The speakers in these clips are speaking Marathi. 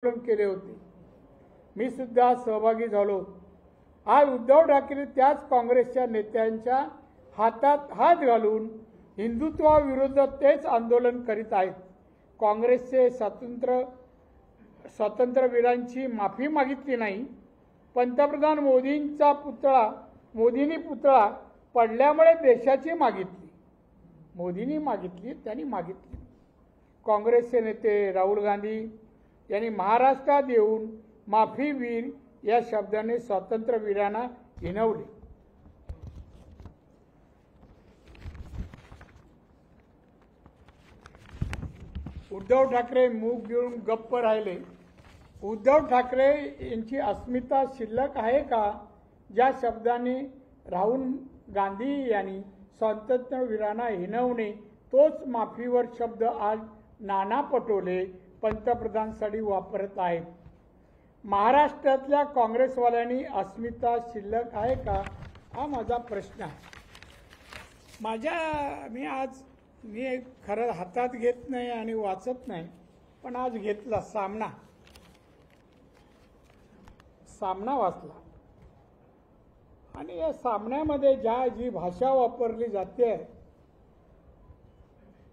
केले होते। मी सुद्धा सहभागी झालो। आज उद्धव ठाकरे त्याच काँग्रेसच्या नेत्यांच्या हातात हात घालून हिंदुत्वाविरोधात तेच आंदोलन करीत आहेत। काँग्रेसचे स्वातंत्र्यवीरांची माफी मागितली नाही। पंतप्रधान मोदींनी पुतळा पडल्यामुळे देशाची मागितली। मोदींनी मागितली, त्यांनी मागितली। काँग्रेसचे नेते राहुल गांधी यांनी महाराष्ट्रात येऊन माफीवीर या शब्दाने स्वातंत्र्यवीरांना हिणवले। उद्धव ठाकरे मूग गिळून गप्प राहिले। उद्धव ठाकरे यांची अस्मिता शिल्लक आहे का? ज्या शब्दाने राहुल गांधी यांनी स्वातंत्र्यवीरांना हिणवणे, तोच माफीवर शब्द आज नाना पटोले पंतप्रधानांसाठी वापरत आहेत। महाराष्ट्रातल्या काँग्रेसवाल्यांनी अस्मिता शिल्लक आहे का, हा माझा प्रश्न आहे। मी खरं हातात घेत नाही आणि वाचत नाही, पण आज घेतला सामना वाचला आणि या सामन्यामध्ये जी भाषा वापरली जाते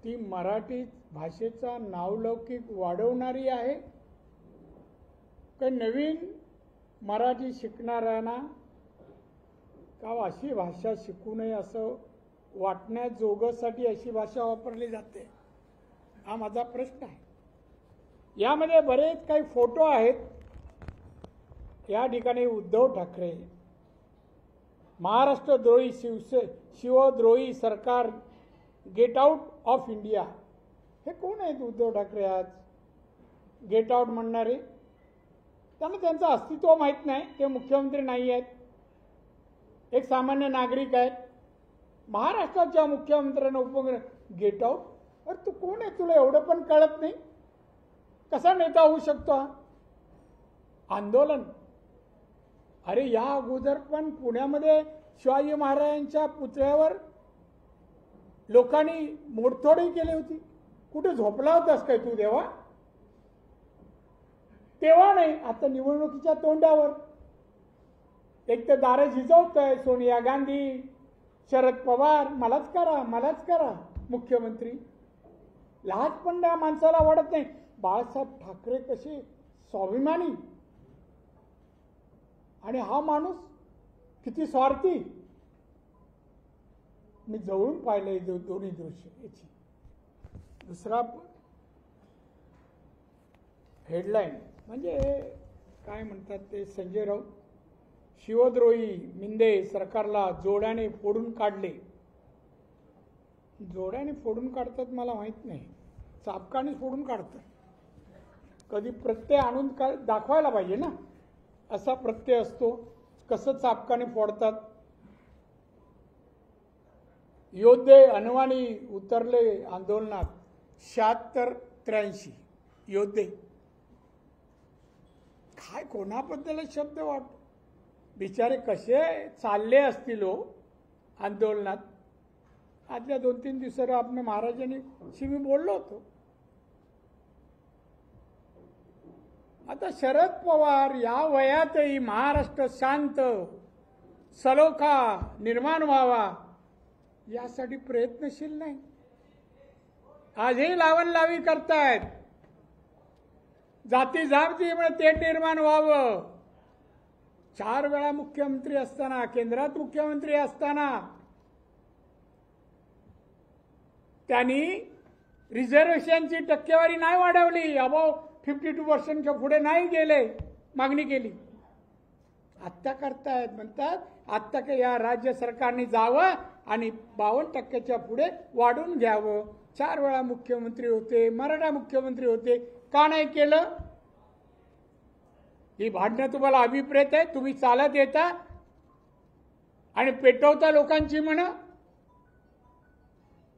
ती मराठी भाषेचा नावलौकिक वाढवणारी आहे का नवीन मराठी शिकणाऱ्यांना का अशी भाषा शिकू नये असं वाटण्याजोगासाठी अशी भाषा वापरली जाते, हा माझा प्रश्न आहे। यामध्ये बरेच काही फोटो आहेत। या ठिकाणी उद्धव ठाकरे महाराष्ट्रद्रोही शिवद्रोही सरकार, गेट आउट ऑफ इंडिया, हे कोण आहेत उद्धव ठाकरे? आज गेट आउट म्हणणारे, त्यांना त्यांचं अस्तित्व माहीत नाही। ते मुख्यमंत्री नाही आहेत, एक सामान्य नागरिक आहेत। महाराष्ट्राच्या मुख्यमंत्र्यांना उपमुख्यमंत्री गेट आउट, अरे तू कोण आहे? तुला एवढं पण कळत नाही? कसा नेता होऊ शकतो हा? आंदोलन, अरे या अगोदर पण पुण्यामध्ये शिवाजी महाराजांच्या पुतळ्यावर लोकांनी मोडतोडही केली होती। कुठे झोपला होतास काय तू देवा? तेव्हा नाही, आता निवडणुकीच्या तोंडावर एक तर दारे झिजवतोय सोनिया गांधी, शरद पवार, मलाच करा मुख्यमंत्री। लाज पण त्या माणसाला वाटत नाही। बाळासाहेब ठाकरे कसे स्वाभिमानी आणि हा माणूस किती स्वार्थी। मी जवळून पाहिलंय दोन्ही दृश्य। याची दुसरा हेडलाईन म्हणजे काय म्हणतात ते, संजय राऊत शिवद्रोही मिंदे सरकारला जोड्याने फोडून काढले। जोड्याने फोडून काढतात मला माहित नाही, चापकाने फोडून काढतात। कधी प्रत्यय आणून दाखवायला पाहिजे ना, असा प्रत्यय असतो, कसं चापकाने फोडतात। योद्धे अनवाणी उतरले आंदोलनात, 76-83 योद्धे। काय कोणाबद्दल शब्द वाटतो? बिचारे कसे चालले असतील हो आंदोलनात। आजच्या 2-3 दिवसावर आपण महाराजांनी मी बोललो होतो। आता शरद पवार या वयातही महाराष्ट्र शांत सलोखा निर्माण व्हावा यासाठी प्रयत्नशील नाही। आजही लावणलावी करतायत, जाती जातीमुळे तेढ निर्माण व्हावं। 4 वेळा मुख्यमंत्री असताना, केंद्रात मुख्यमंत्री असताना त्यांनी रिझर्वेशनची टक्केवारी नाही वाढवली, अबाव 52% पुढे नाही गेले, मागणी केली। आत्ता करतायत, म्हणतात आत्ता का या राज्य सरकारने जावं आणि 52% पुढे वाढून घ्यावं। 4 वेळा मुख्यमंत्री होते, मराठा मुख्यमंत्री होते, का नाही केलं? ही भांडणं तुम्हाला अभिप्रेत आहे? तुम्ही चालत येता आणि पेटवता लोकांची मनं?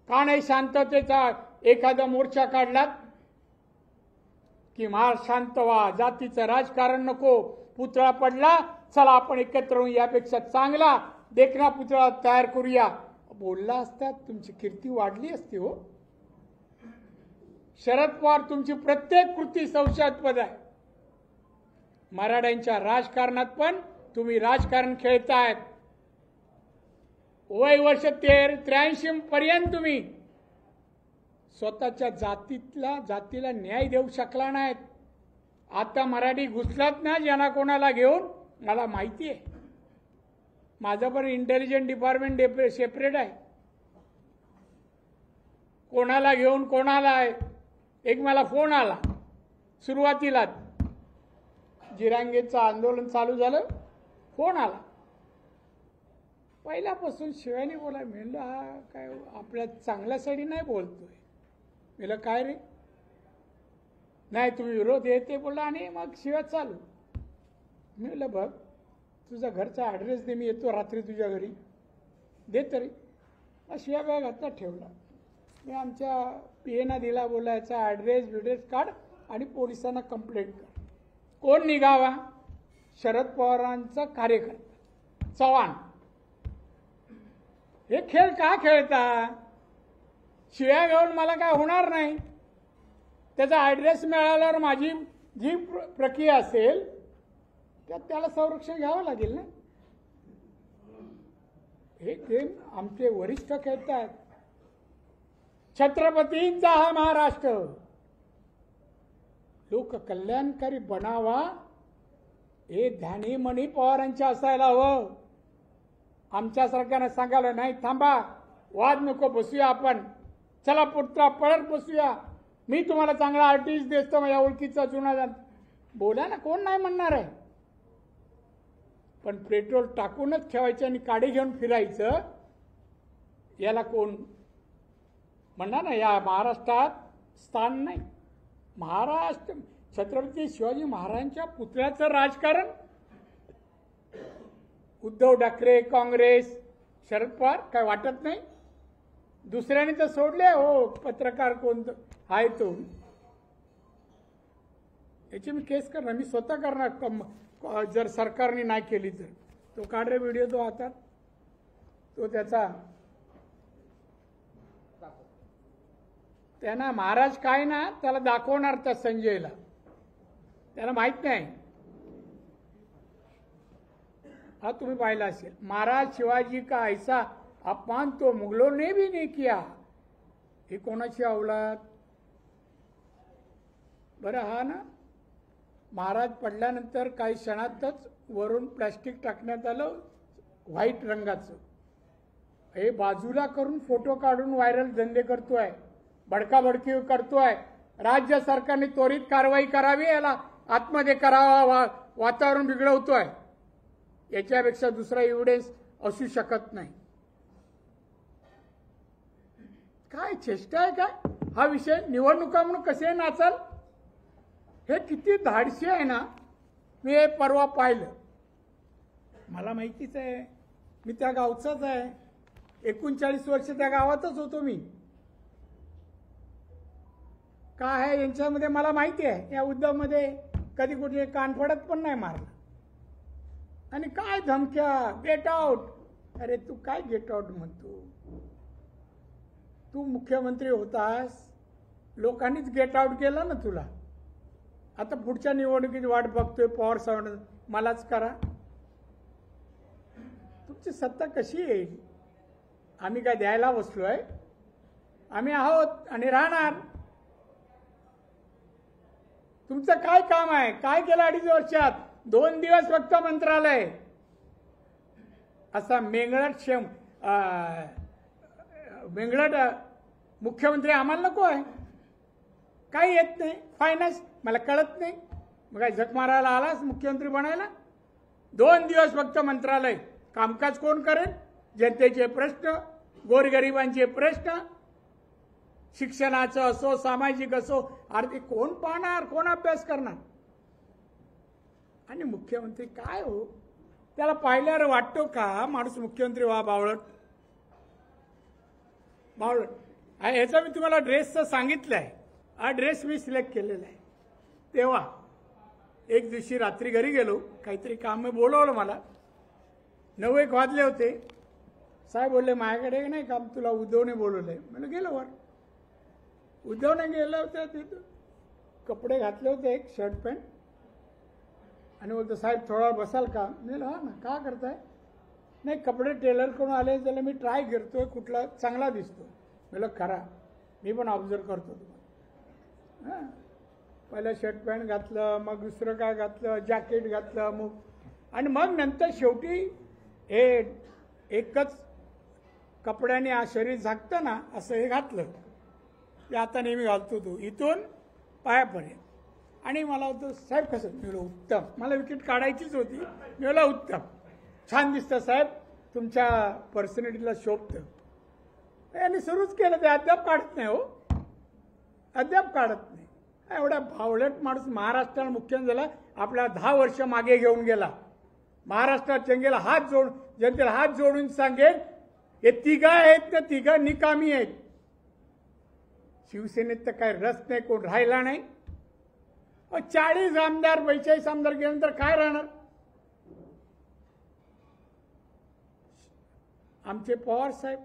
का नाही शांततेचा एखादा मोर्चा काढलात की महाराष्ट्र शांत व्हा, जातीचं राजकारण नको, पुतळा पडला, चला आपण एकत्र होऊन यापेक्षा चांगला देखना पुतळा तयार करूया, बोलला असतात, तुमची कीर्ती वाढली असती हो। शरद पवार तुमची प्रत्येक कृती संशयास्पद आहे। मराठ्यांच्या राजकारणात पण तुम्ही राजकारण खेळतायत. वय वर्ष 83 पर्यंत तुम्ही स्वतःच्या जातीला न्याय देऊ शकला नाहीत. आता मराठी घुसलात ना ज्यांना कोणाला घेऊन, मला माहिती आहे. माझं पण इंटेलिजन्स डिपार्टमेंट सेपरेट आहे. कोणाला घेऊन कोणाला आहे. एक मला फोन आला सुरुवातीला, जिरांगेचं आंदोलन चालू झालं, फोन आला. पहिल्यापासून शिवानी बोला. म्हणलं हा काय आपल्या चांगल्यासाठी नाही बोलतोय. म्हणलं काय रे, नाही तुम्ही विरोध येते बोलला आणि मग शिव्या चालू. म्हणलं बघ तुझा घरचा ॲड्रेस दे, मी येतो रात्री तुझ्या घरी, दे तरी. मग शिव्या बॅग हातात ठेवला. मी आमच्या पीएना दिला, बोलायचा ॲड्रेस काढ आणि पोलिसांना कंप्लेंट कर. कोण निघावा? शरद पवारांचा कार्यकर्ता चव्हाण. हे खेळ का खेळता? शिव्या घेऊन मला काय होणार नाही. त्याचा ॲड्रेस मिळाल्यावर माझी जी प्रक्रिया असेल त्यात त्याला संरक्षण घ्यावं लागेल ना. हे गेम आमचे वरिष्ठ खेळतात. छत्रपतींचा हा महाराष्ट्र लोककल्याणकारी बनावा हे ध्यानीमणी पवारांच्या असायला हवं. आमच्यासारख्यानं सांगायला नाही, थांबा वाद नको, बसूया आपण, चला पुत्रा पळत बसूया, मी तुम्हाला चांगला आर्टिस्ट देतो, माझ्या ओळखीचा जुना जात, बोला ना, कोण नाही म्हणणार आहे. पण पेट्रोल टाकूनच ठेवायचं आणि काडी घेऊन फिरायचं, याला कोण म्हणणार ना. या महाराष्ट्रात स्थान नाही. महाराष्ट्र छत्रपती शिवाजी महाराजांच्या पुतळ्याचं राजकारण. उद्धव ठाकरे, काँग्रेस, शरद पवार काय वाटत नाही. दुसऱ्याने तर सोडले हो, पत्रकार कोणतं आहे तो, याची मी केस करणार, मी स्वतः करणार जर सरकारने नाही केली तर. तो काढ रे व्हिडिओ, तो हातात, तो त्याचा त्यांना महाराज काय ना त्याला दाखवणार त्या संजयला, त्याला माहित नाही. हा तुम्ही पाहिला असेल. महाराज शिवाजी का ऐसा अपमान तो मुगलों ने भी नहीं किया. ही कोणाची औलाद? बरं हा ना, महाराज पडल्यानंतर काही क्षणातच वरून प्लास्टिक टाकण्यात आलं व्हाईट रंगाचं. हे बाजूला करून फोटो काढून व्हायरल धंदे करतोय, बडकाबडकी करतोय. राज्य सरकारने त्वरित कारवाई करावी, याला आतमध्ये करावा, वातावरण बिघडवतोय. याच्यापेक्षा दुसरा एव्हिडन्स असू शकत नाही. काय चेष्टा आहे काय हा विषय? निवडणुका म्हणून कसे नाचाल? हे किती धाडशी आहे ना. मी हे परवा पाहिलं, मला माहितीच आहे, मी त्या गावचाच आहे, 39 वर्ष त्या गावातच होतो मी. काय आहे यांच्यामध्ये मला माहिती आहे. या उद्धवमध्ये कधी कुठे कानफडत पण नाही मारला. आणि काय धमक्या, गेट आउट. अरे तू काय गेट आउट म्हणतो? तू मुख्यमंत्री होतास, लोकांनीच गेट आउट केलं ना तुला. आता पुढच्या निवडणुकीची वाट बघतोय, पॉवर साऊंड मलाच करा. तुमची सत्ता कशी येईल? आम्ही काय द्यायला बसलोय? आम्ही आहोत आणि राहणार. तुमचं काय काम आहे? काय केलं 2.5 वर्षात? 2 दिवस फक्त मंत्रालय. असा मेंगळट मुख्यमंत्री आम्हाला नको आहे. काही येत नाही, फायनान्स मला कळत नाही. मग काय झक मारायला आलास मुख्यमंत्री बनायला? 2 दिवस फक्त मंत्रालय. कामकाज कोण करेल? जनतेचे प्रश्न, गोरगरिबांचे प्रश्न, शिक्षणाचं असो, सामाजिक असो, आर्थिक, कोण पाहणार, कोण अभ्यास करणार? आणि मुख्यमंत्री काय हो, त्याला पाहिल्यावर वाटतो का माणूस मुख्यमंत्री व्हा? बावळट बावळट. ह्याचा मी तुम्हाला ड्रेसचं सांगितलं आहे. हा ड्रेस मी सिलेक्ट केलेला आहे. तेव्हा एक दिवशी रात्री घरी गेलो, काहीतरी काम मी बोलवलं मला. 9-1 वाजले होते. साहेब बोलले माझ्याकडे नाही काम, तुला उद्धवने बोलवलंय. म्हणलं गेलो वर. उद्धवने गेलं होतं तिथं, कपडे घातले होते, एक शर्ट पॅन्ट. आणि बोलतो साहेब थोडा वेळ बसाल का? मी म्हणलं हा ना, का करताय? नाही कपडे टेलरकडून आले त्याला मी ट्राय करतोय कुठला चांगला दिसतो. मी म्हणलं खरा, मी पण ऑब्झर्व करतो तुम्हाला. हां, पहिलं शर्ट पॅन्ट घातलं, मग दुसरं काय घातलं, जॅकेट घातलं, मग आणि मग नंतर शेवटी हे एकच कपड्याने शरीर झाकतं ना असं हे घातलं. ते आता नेहमी घालतो तो इथून पायापर्यंत. आणि मला होतं साहेब कसं? मी म्हणलं उत्तम, मला विकेट काढायचीच होती. मी म्हणलं उत्तम, छान दिसतं साहेब, तुमच्या पर्सनॅलिटीला शोभतं. यांनी सुरूच केलं, ते अद्याप काढत नाही. हो, अद्याप काढत नाही. एवढा भावलट माणूस महाराष्ट्राला मुख्यमंत्री झाला, आपला 10 वर्ष मागे घेऊन गेला. महाराष्ट्रात जनतेला हात जोडून सांगेल, हे तिघा आहेत ना, तिघा निकामी आहेत. शिवसेनेत तर काय रस नाही, कोण राहिला नाही. 40 आमदार 42 आमदार गेल्यानंतर काय राहणार? आमचे पवार साहेब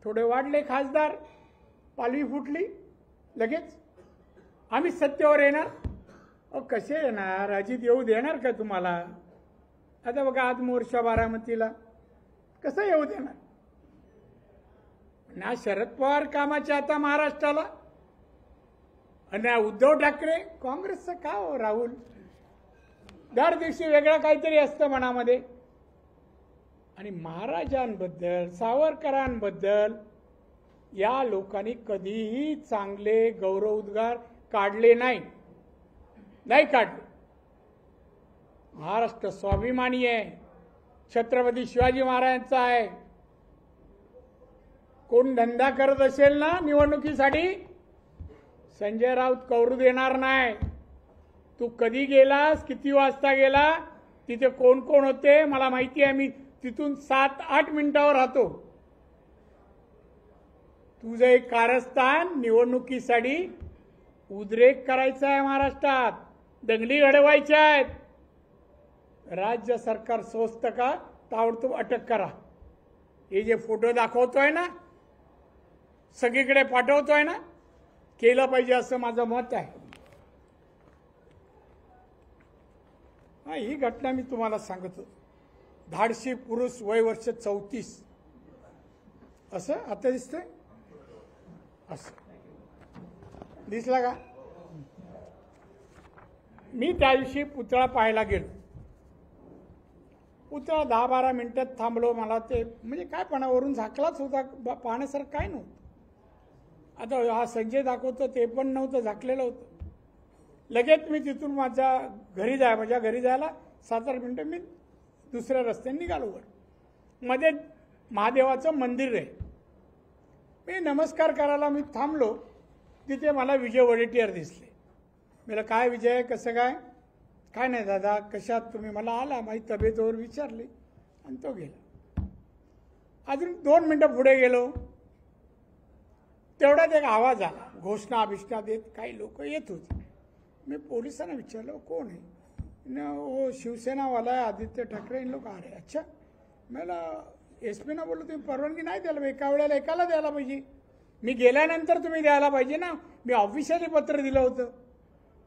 थोडे वाढले खासदार, पालवी फुटली लगेच. आम्ही सत्तेवर येणार. कसे येणार? अजित येऊ देणार का तुम्हाला? आता बघा आज मोर्चा बारामतीला, कसं येऊ देणार? ना शरद पवार कामाचे आता महाराष्ट्राला, आणि उद्धव ठाकरे काँग्रेसचं का? हो राहुल, दर दिवशी वेगळं काहीतरी असतं मनामध्ये. आणि महाराजांबद्दल सावरकरांबद्दल या लोकांनी कधीही चांगले गौरवोद्गार काढले नाही काढले. महाराष्ट्र स्वाभिमानी आहे, छत्रपती शिवाजी महाराजांचा आहे. कोण धंदा करत असेल ना निवडणुकीसाठी, संजय राऊत कौरू देणार नाही. तू कधी गेलास, किती वाजता गेला, तिथे कोण कोण होते मला माहिती आहे. मी तिथून 7-8 मिनिटावर राहतो. तुझं एक कारस्थान निवडणुकीसाठी उद्रेक करायचा आहे, महाराष्ट्रात दंगली घडवायच्या आहेत. राज्य सरकार स्वस्त का? ताबडतोब अटक करा. हे जे फोटो दाखवतोय ना, सगळीकडे पाठवतोय ना, केलं पाहिजे असं माझं मत आहे. ही घटना मी तुम्हाला सांगतो. धाडशी पुरुष, वय वर्ष 34. असं आता दिसतंय, असं दिसला का? मी त्या दिवशी पुतळा पाहायला गेलो. पुतळा 10-12 मिनिटात थांबलो. मला ते म्हणजे काय पणावरून झाकलाच होता, पाहण्यासारखं काय नव्हतं. आता हा संजय दाखवतो ते पण नव्हतं, झाकलेलं होतं. लगेच मी तिथून माझ्या घरी जायला 7-8 मिनिटं मी दुसऱ्या रस्त्याने निघालो. वर मध्ये महादेवाचं मंदिर आहे. मी नमस्कार करायला मी थांबलो. तिथे मला विजय वडेट्टीवार दिसले. मला काय विजय, कसं काय? काय नाही दादा, कशात तुम्ही? मला आला माझी तब्येतवर विचारली आणि तो गेला. अजून 2 मिनिटं पुढे गेलो, तेवढ्यात एक आवाज आला, घोषणा अभिष्णा देत काही लोक येत होते. मी पोलिसांना विचारलं कोण आहे? वो शिवसेनावाला आहे, आदित्य ठाकरे लोक. अरे अच्छा. मला SP ना बोललो तुम्ही परवानगी नाही द्यायला, एका वेळेला एकाला द्यायला पाहिजे. मी गेल्यानंतर तुम्ही द्यायला पाहिजे ना. मी ऑफिशियली पत्र दिलं होतं,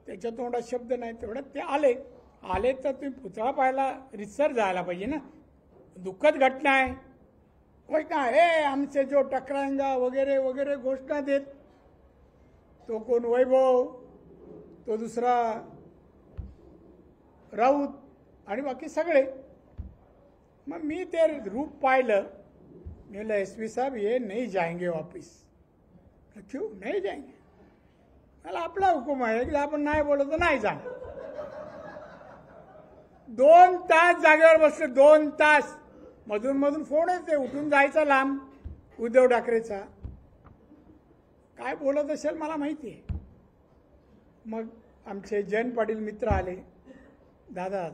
त्याच्या तोंडात शब्द नाही. तेवढ्यात ते आले तर तुम्ही पुतळा पाहायला रितसर जायला पाहिजे ना. दुःखद घटना आहे. होय का? हे आमचे जो टकरांगा वगैरे वगैरे घोषणा देत, तो कोण वैभव, तो दुसरा राऊत आणि बाकी सगळे. मग मी ते रूप पाहिलं. मी बोला SP साहब ये नहीं जाएंगे वापिस. क्यों नहीं जाएंगे? मला आपला हुकूम आहे की आपण नाही बोलत तर नाही जाणार. 2 तास जागेवर बसले. 2 तास. मधून फोन येते, उठून जायचा लांब उद्धव ठाकरेचा. काय बोलत असेल मला माहिती आहे. मग आमचे जयंत पाटील मित्र आले. दादा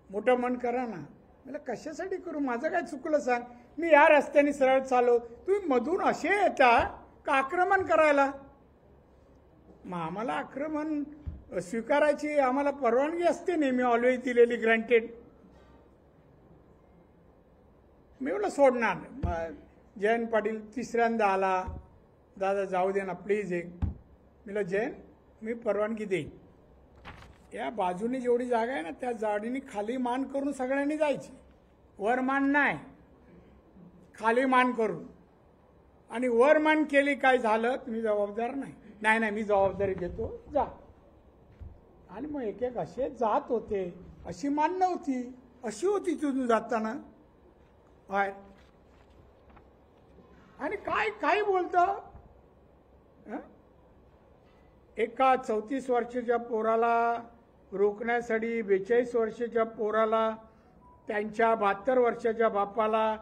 मोठं मन करा ना. मला कशासाठी करू? माझं काय चुकलं सांग? मी या रस्त्याने सरळ चाललो, तुम्ही मधून असे येता का आक्रमण करायला? मग आम्हाला आक्रमण स्वीकारायची आम्हाला परवानगी असते नेहमी, ऑलवेज दिलेली, ग्रँटेड. मी मला सोडणार. मग जयंत पाटील तिसऱ्यांदा आला. दादा जाऊ दे ना प्लीज एक. मी जयंत मी परवानगी देईन. या बाजूने जेवढी जागा आहे ना त्या जाडीने खाली मान करून सगळ्यांनी जायची, वर मान नाही, खाली मान करून. आणि वर मान केली काय झालं तुम्ही जबाबदार नाही, नाही नाही मी जबाबदारी घेतो जा. आणि मग एक एक असे जात होते, अशी मान नव्हती, अशी होती तिथून जाताना बाहेर. आणि काय काय बोलतं, एका 34 वर्षाच्या पोराला रोखण्यासाठी 42 वर्षाच्या पोराला त्यांच्या 72 वर्षाच्या बापाला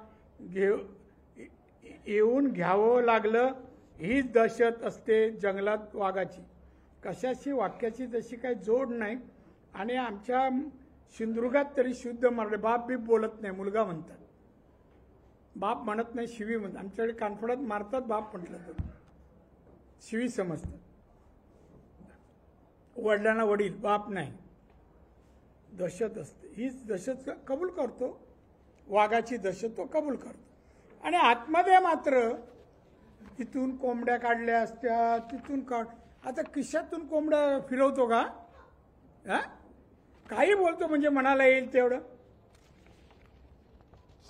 येऊन घ्यावं लागलं. हीच दहशत असते जंगलात वाघाची. कशाची वाक्याची तशी काही जोड नाही. आणि आमच्या सिंधुदुर्गात तरी शुद्ध मराठी, बाप बीप बोलत नाही, मुलगा म्हणतात, बाप म्हणत नाही, शिवी म्हणतात. आमच्याकडे कानफडात मारतात बाप म्हटलं तर शिवी समजतात. वडिलांना वडील, बाप नाही. दहशत असते, हीच दहशत कबूल करतो, वाघाची दहशत तो कबूल करतो. आणि आतमध्ये मात्र तिथून कोंबड्या काढल्या असत्या, तिथून आता खिशातून कोंबड्या फिरवतो का? काही बोलतो म्हणजे मनाला येईल तेवढं.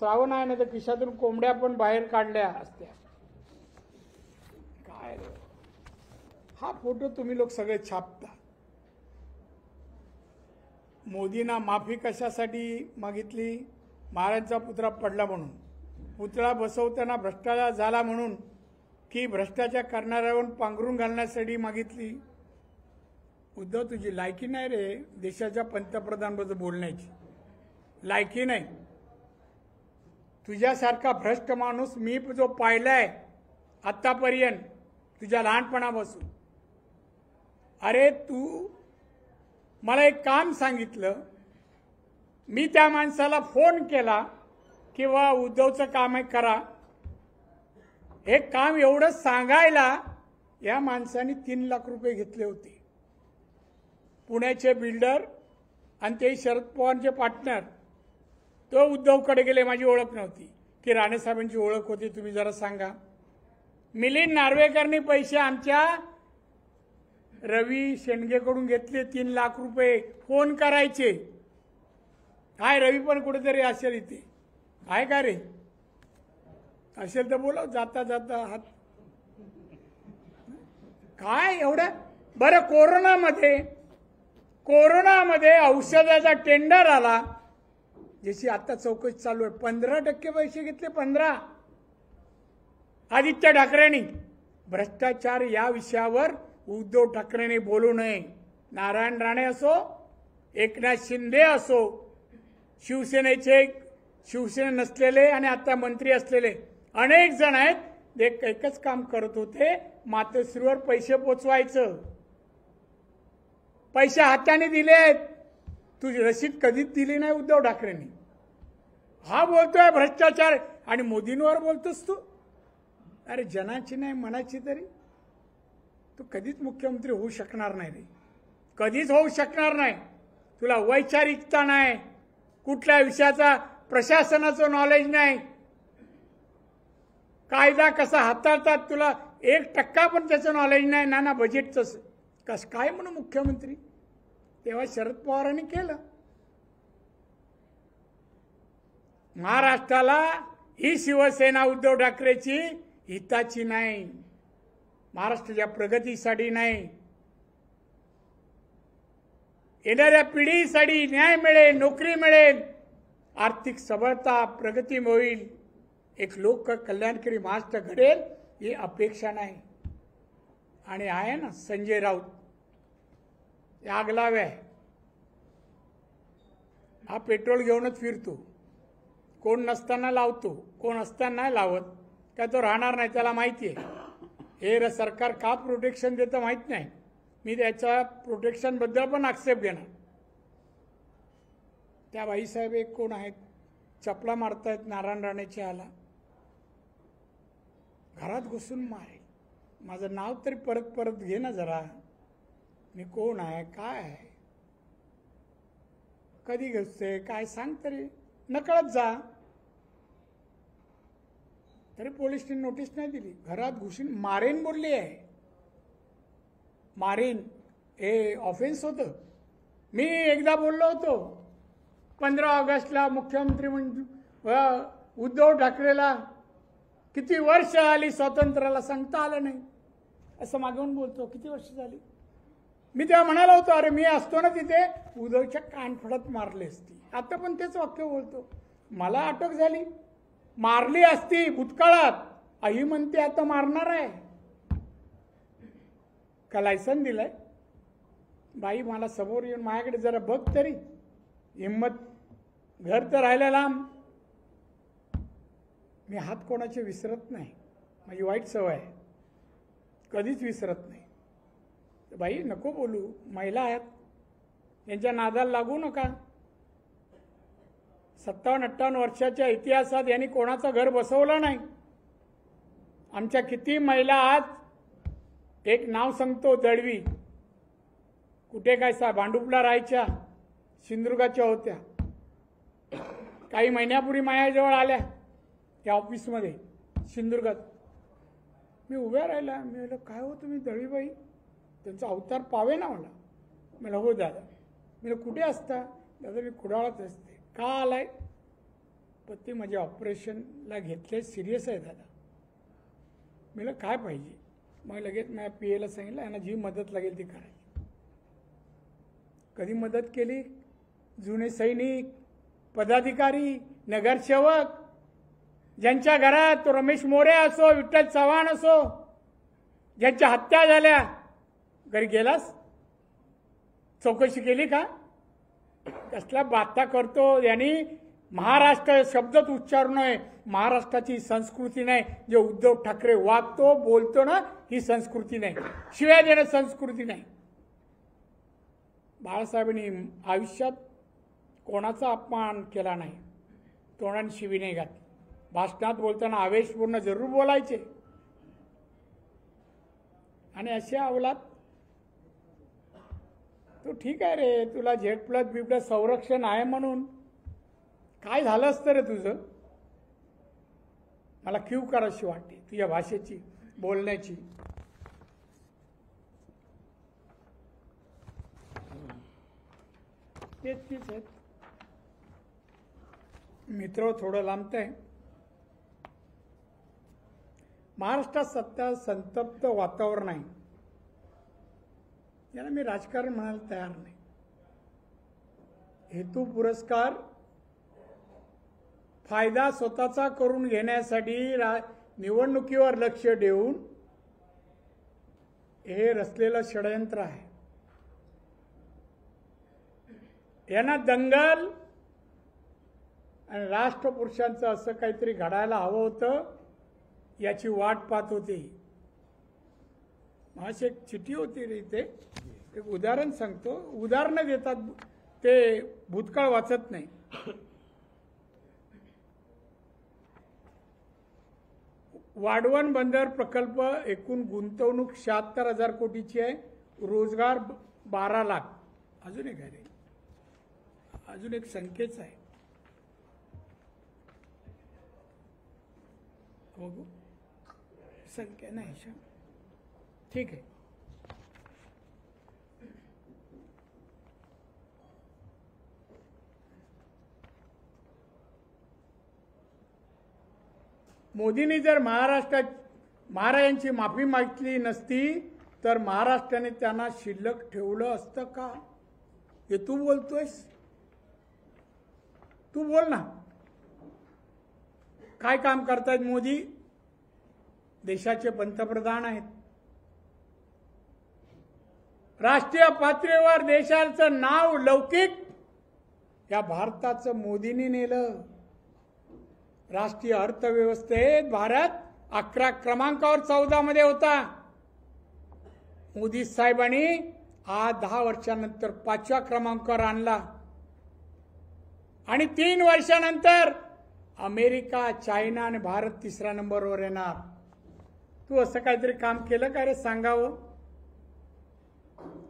श्रावण आहे ना तर खिशातून कोंबड्या पण बाहेर काढल्या असत्या. काय रे, हा फोटो तुम्ही लोक सगळे छापता. मोदींना माफी कशासाठी मागितली? महाराजांचा पुतळा पडला म्हणून. पुतळा बसवताना भ्रष्टाचार झाला म्हणून की भ्रष्टाचार करणाऱ्यावर पांघरून घालण्यासाठी मागितली? उद्धव, तुझी लायकी नाही रे देशाच्या पंतप्रधानाबद्दल बोलण्याची, लायकी नाही. तुझ्यासारखा भ्रष्ट माणूस मी जो पाहिलाय आतापर्यंत तुझ्या लहानपणापासून. अरे तू मला एक काम सांगितलं, मी त्या माणसाला फोन केला किंवा उद्धवचं काम आहे करा, हे काम एवढं सांगायला या माणसाने 3 लाख रुपये घेतले होते. पुण्याचे बिल्डर आणि ते शरद पवारचे पार्टनर. तो उद्धवकडे गेले, माझी ओळख नव्हती, की राणेसाहेबांची ओळख होती, तुम्ही जरा सांगा. मिलिंद नार्वेकरनी पैसे आमच्या रवी शेंडगेकडून घेतले 3 लाख रुपये फोन करायचे. काय रवी पण कुठेतरी असेल इथे, आहे का रे? असेल तर बोला, जाता जाता हात. काय एवढं बरं. कोरोनामध्ये औषधाचा टेंडर आला, ज्याची आता चौकशी चालू आहे. 15% पैसे घेतले, 15. आदित्य ठाकरेंनी. भ्रष्टाचार या विषयावर उद्धव ठाकरेंनी बोलू नये. नारायण राणे असो, एकनाथ शिंदे असो, शिवसेना नसलेले आणि आता मंत्री असलेले अनेक जण आहेत. ते एकच काम करत होते, मातोश्रीवर पैसे पोचवायचं. पैसे हाताने दिले आहेत, तुझी रसीद कधीच दिली नाही उद्धव ठाकरेंनी. हा बोलतोय भ्रष्टाचार आणि मोदींवर बोलतोस तू. अरे जनाची नाही मनाची तरी. तू कधीच मुख्यमंत्री होऊ शकणार नाही रे, कधीच होऊ शकणार नाही. तुला वैचारिकता नाही, कुठल्या विषयाचा प्रशासनाचं नॉलेज नाही, कायदा कसा हाताळतात तुला 1% पण त्याचं नॉलेज नाही. ना बजेटचं कस काय म्हणून मुख्यमंत्री. तेव्हा शरद पवारांनी केलं. महाराष्ट्राला ही शिवसेना उद्धव ठाकरेची हिताची नाही, महाराष्ट्राच्या प्रगतीसाठी नाही, येणाऱ्या पिढीसाठी न्याय मिळेल, नोकरी मिळेल, आर्थिक सबळता, प्रगती होईल, एक लोक कल्याणकारी महाराष्ट्र घडेल ही अपेक्षा नाही. आणि आहे ना संजय राऊत आगलावे आहे, हा पेट्रोल घेऊनच फिरतो, कोण नसताना लावतो, कोण असताना नाही लावत. काय तो राहणार नाही, त्याला माहिती आहे. हे सरकार का प्रोटेक्शन देतं माहीत नाही. मी त्याच्या प्रोटेक्शनबद्दल पण आक्षेप घेणार. त्या बाईसाहेब एक कोण आहेत, चपला मारतायत नारायण राणेच्या आला, घरात घुसून मारेल. माझं नाव तरी परत परत घे ना जरा, मी कोण आहे, काय आहे, कधी घुसते, काय सांग तरी, नकळत जा. तरी पोलिसने नोटीस नाही दिली. घरात घुसून मारेन बोलली आहे. मारेन हे ऑफेन्स होतं. मी एकदा बोललो होतो 15 ऑगस्टला मुख्यमंत्री उद्धव ठाकरेला किती वर्ष आली स्वातंत्र्याला सांगता आलं नाही असं मागून बोलतो. किती वर्ष झाली? मी तेव्हा म्हणालो होतो अरे मी असतो ना तिथे उद्धवच्या कानफडत मारली असती. आता पण तेच वाक्य बोलतो. मला अटक झाली, मारली असती भूतकाळात. आई म्हणते आता मारणार आहे का? लायसन दिलंय बाई मला समोर येऊन माझ्याकडे जरा बघ तरी हिम्मत. घर तर राहिलं लांब. मी हात कोणाचे विसरत नाही, माझी वाईट सवय आहे, कधीच विसरत नाही. बाई नको बोलू, महिला आहेत, यांच्या नादाला लागू नका. 57-58 वर्षाच्या इतिहासात यांनी कोणाचं घर बसवलं नाही. आमच्या किती महिला आज एक नाव सांगतो दळवी, कुठे काय भांडुपला राहायच्या, सिंधुदुर्गाच्या होत्या. काही महिन्यापूर्वी माझ्याजवळ आल्या त्या ऑफिसमध्ये सिंधुदुर्गात. मी उभ्या राहिला. मी म्हटलं काय हो तुम्ही दळवीबाई? त्यांचा अवतार पावे ना मला. मला हो दादा. मी कुठे असता? दादा मी कुडाळात असते. का आलाय? पती माझ्या ऑपरेशनला घेतले, सिरियस आहे दादा. मला काय पाहिजे? मग लगेच माझ्या PAला सांगितलं यांना जी मदत लागेल ती करायची. कधी मदत केली? जुने सैनिक, पदाधिकारी, नगरसेवक, ज्यांच्या घरात तो रमेश मोरे असो, विठ्ठल चव्हाण असो, ज्यांच्या हत्या झाल्या, घरी गेलास? चौकशी केली का? कसला बाता करतो? यांनी महाराष्ट्र शब्दच उच्चारू नये. महाराष्ट्राची संस्कृती नाही. जे उद्धव ठाकरे वागतो बोलतो ना, ही संस्कृती नाही. शिव्या देणं संस्कृती नाही. बाळासाहेबांनी आयुष्यात कोणाचा अपमान केला नाही, तोंडाने शिवी नाही घातली. भाषणात बोलताना आवेशपूर्ण जरूर बोलायचे. आणि असे अवलाद तो ठीक आहे रे, तुला Z+B+ संरक्षण आहे म्हणून काय झालं असतं रे तुझं? मला क्यू करायची वाटते तुझ्या भाषेची, बोलण्याची. तेच आहेत मित्र. थोडं लांबतंय. महाराष्ट्रात सत्ता संतप्त वातावरण आहे. याला मी राजकारण म्हणायला तयार नाही. हेतू पुरस्कार फायदा स्वतःचा करून घेण्यासाठी निवडणुकीवर लक्ष देऊन हे रचलेलं षडयंत्र आहे. यांना दंगल आणि राष्ट्रपुरुषांचं असं काहीतरी घडायला हवं होतं, याची वाट पाहत होती. माझी एक चिठी होती रे इथे, एक उदाहरण सांगतो. उदाहरणं देतात ते भूतकाळ वाचत नाही. वाढवण बंदर प्रकल्प एकूण गुंतवणूक 76,000 कोटीची आहे. रोजगार 12 लाख. अजून एक आहे रे, अजून एक संख्येच आहे. बघू संख्या नाही. ठीक आहे. मोदींनी जर महाराजांची माफी मागितली नसती तर महाराष्ट्राने त्यांना शिल्लक ठेवलं असतं का? हे तू बोलतोयस? तू बोल ना. काय काम करतायत मोदी? देशाचे पंतप्रधान आहेत. राष्ट्रीय पातळीवर देशाचं नाव लौकिक या भारताचं मोदींनी नेलं. राष्ट्रीय अर्थव्यवस्थेत भारत 11 क्रमांकावर 14 मध्ये होता. मोदी साहेबांनी आज 10 वर्षानंतर 5व्या क्रमांकावर आणला. आणि 3 वर्षानंतर अमेरिका, चायना आणि भारत 3ऱ्या नंबरवर येणार. तू असं काहीतरी काम केलं का रे सांगावं?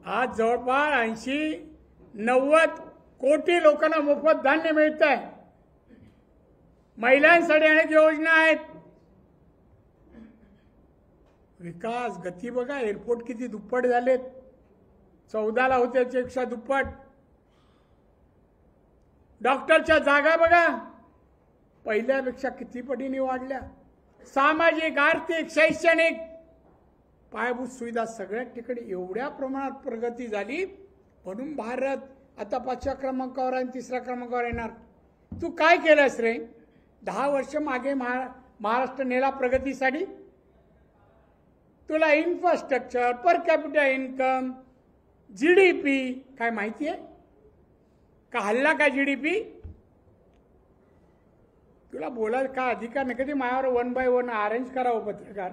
आज जवळपास 80-90 कोटी लोकांना मोफत धान्य मिळत आहे. महिलांसाठी अनेक योजना आहेत. विकास गती बघा. एअरपोर्ट किती दुप्पट झालेत. 14ला होते त्यापेक्षा दुप्पट. डॉक्टरच्या जागा बघा पहिल्यापेक्षा किती पटीने वाढल्या. सामाजिक, आर्थिक, शैक्षणिक पायाभूत सुविधा सगळ्या ठिकाणी एवढ्या प्रमाणात प्रगती झाली. म्हणून भारत आता 5व्या क्रमांकावर आणि 3ऱ्या क्रमांकावर येणार. तू काय केलंस रे? 10 वर्ष मागे महाराष्ट्र नेला प्रगतीसाठी. तुला infrastructure, per capital income, GDP काय माहिती आहे का? हल्ला का जीडीपी? तुला बोलायला का अधिकार नाही? कधी माझ्यावर 1 बाय 1 अरेंज करावं पत्रकार,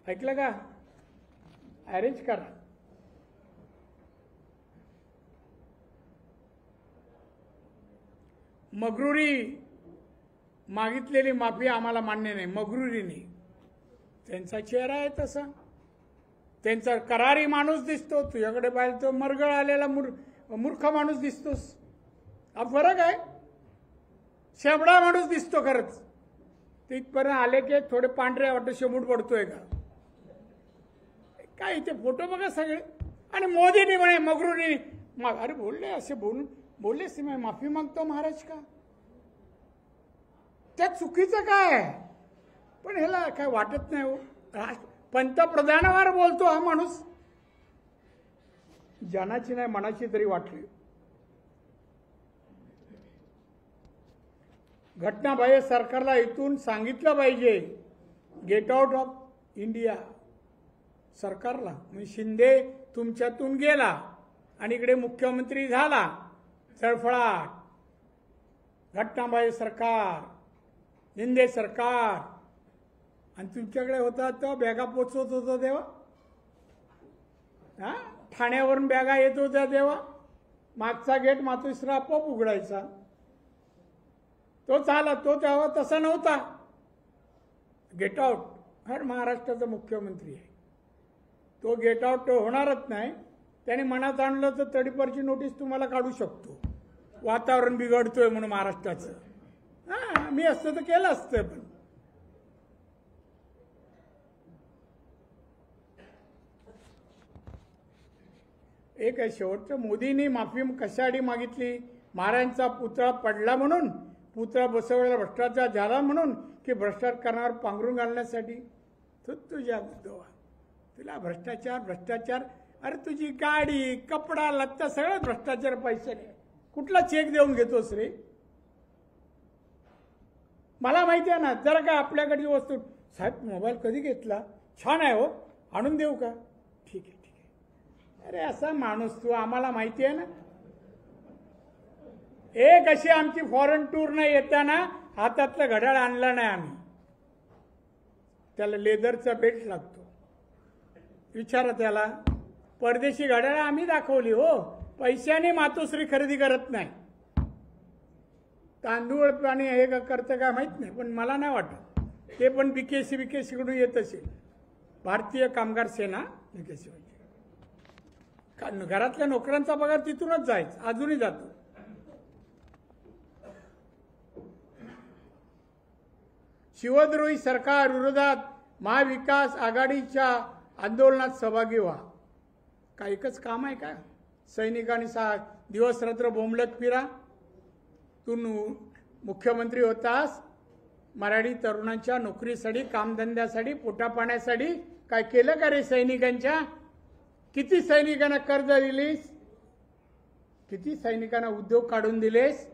ऐकलं का? अरेंज करा. मगरुरी मागितलेली माफी आम्हाला मान्य नाही. मगरुरीने त्यांचा चेहरा आहे तसा, त्यांचा करारी माणूस दिसतो. तुझ्याकडे पाहिजे तो मरगळ आलेला मूर्ख माणूस दिसतोस. हा फरक आहे. शेबडा माणूस दिसतो खरंच. तिथपर्यंत आले की थोडे पांढरे वाटतं शेमूट पडतोय का काय? इथे फोटो बघा सगळे. आणि मोदींनी म्हणे मगरुरीने अरे बोलले असे बोललेस मी माफी मागतो महाराज का? त्यात चुकीचं काय आहे? पण ह्याला काय वाटत नाही हो. पंतप्रधानावर बोलतो हा माणूस. जनाची नाही मनाची तरी वाटली. घटनाबाह्य सरकारला इथून सांगितलं पाहिजे गेट आउट ऑफ इंडिया सरकारला. म्हणजे शिंदे तुमच्यातून गेला आणि इकडे मुख्यमंत्री झाला. चळफळाट, घटनाबाह्य सरकार, शिंदे सरकार. आणि तुमच्याकडे होता तो बॅगा पोचवत होता तेव्हा. हा, ठाण्यावरून बॅगा येत होत्या तेव्हा. मागचा गेट मातोश्रीला आपोआप उघडायचा. तो झाला. तो तेव्हा तसा नव्हता. गेट आउट हर महाराष्ट्राचा मुख्यमंत्री आहे. तो गेट आउट होणारच नाही. त्याने मनात आणलं तर तडीपारची नोटीस तुम्हाला काढू शकतो. वातावरण बिघडतोय म्हणून महाराष्ट्राचं. हा, मी असतं तर केलं असतं. पण एक आहे शेवटचं. मोदींनी माफी कशासाठी मागितली? महाराजांचा पुतळा पडला म्हणून, पुतळा बसवलेला भ्रष्टाचार झाला म्हणून, की भ्रष्टाचार करणावर पांघरून घालण्यासाठी? तुझ्या बुद्धवा तुला भ्रष्टाचार. अरे तुझी गाडी, कपडा, लत्ता सगळं भ्रष्टाचार. पैशाने कुठला चेक देऊन घेतोस रे? मला माहिती आहे ना. जरा काय आपल्याकडची वस्तू, साहेब मोबाईल कधी घेतला? छान आहे हो, आणून देऊ का? ठीक आहे. अरे असा माणूस तू. आम्हाला माहिती आहे ना. एक अशी आमची फॉरेन टूर नाही येताना हातातलं घड्याळ आणलं नाही आम्ही. त्याला लेदरचा बेल्ट लागतो. विचारा त्याला. परदेशी घड्याळ आम्ही दाखवली हो. पैशाने मातोश्री खरेदी करत नाही. तांदूळ पाणी हे करतं काय माहित नाही, पण मला नाही वाटत. ते पण बीकेसी कडून येत असेल. भारतीय कामगार सेना बीकेसी. घरातल्या नोकरांचा पगार तिथूनच जायचा. अजूनही जातो. शिवद्रोही सरकार विरोधात महाविकास आघाडीच्या आंदोलनात सहभागी व्हा. काय एकच काम आहे का? सैनिकांनी दिवस रात्र बोंबलत फिरा. तू मुख्यमंत्री होतास. मराठी तरुणांच्या नोकरीसाठी, कामधंद्यासाठी, पोटापाण्यासाठी काय केलं का रे सैनिकांच्या? किती सैनिकांना कर्ज दिलीस? किती सैनिकांना उद्योग काढून दिलेस?